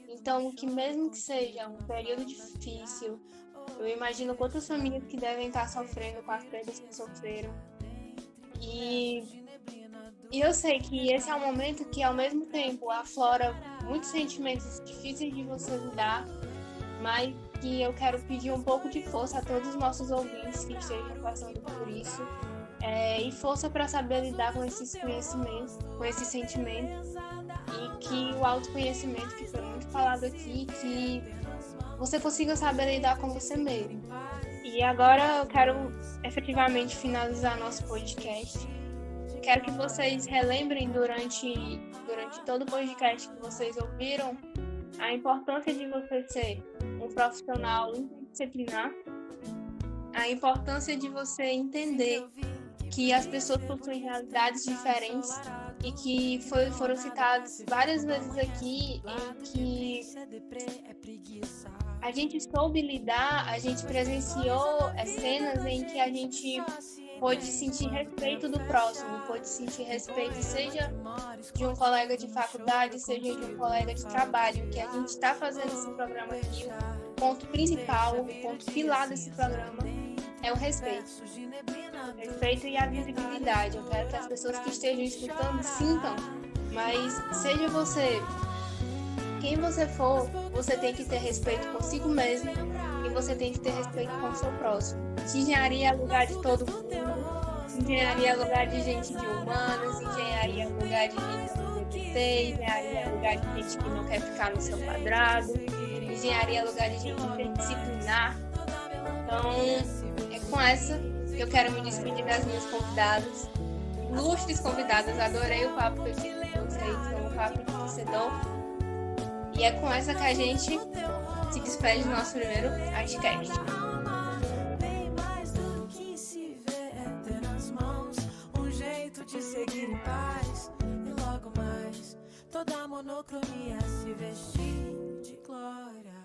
S1: Então, que mesmo que seja um período difícil, eu imagino quantas famílias que devem estar sofrendo com as perdas que sofreram. E eu sei que esse é um momento que, ao mesmo tempo, aflora muitos sentimentos difíceis de você lidar, mas que eu quero pedir um pouco de força a todos os nossos ouvintes que estejam passando por isso, e força para saber lidar com esses conhecimentos, com esses sentimentos, e que o autoconhecimento, que foi muito falado aqui, que você consiga saber lidar com você mesmo. E agora eu quero efetivamente finalizar nosso podcast. Quero que vocês relembrem durante todo o podcast que vocês ouviram a importância de você ser um profissional interdisciplinar, a importância de você entender que as pessoas possuem realidades diferentes e que foram citadas várias vezes aqui em que a gente soube lidar, a gente presenciou cenas em que a gente pôde sentir respeito do próximo, pôde sentir respeito, seja de um colega de faculdade, seja de um colega de trabalho, que a gente está fazendo esse programa aqui. O ponto principal, o ponto pilar desse programa é o respeito. O respeito e a visibilidade. Eu quero que as pessoas que estejam escutando sintam, mas seja você quem você for, você tem que ter respeito consigo mesmo e você tem que ter respeito com o seu próximo. Engenharia é lugar de todo mundo. Engenharia é lugar de gente de humanas, engenharia é lugar de gente LGBT, engenharia é lugar de gente que não quer ficar no seu quadrado, engenharia é lugar de gente interdisciplinar. Então, é com essa que eu quero me despedir das minhas convidadas, ilustres convidadas. Adorei o papo que eu tive com vocês, foi um papo enriquecedor. E é com essa que a gente se despede do nosso primeiro podcast.
S7: De seguir em paz e logo mais toda a monocronia se vestir de glória.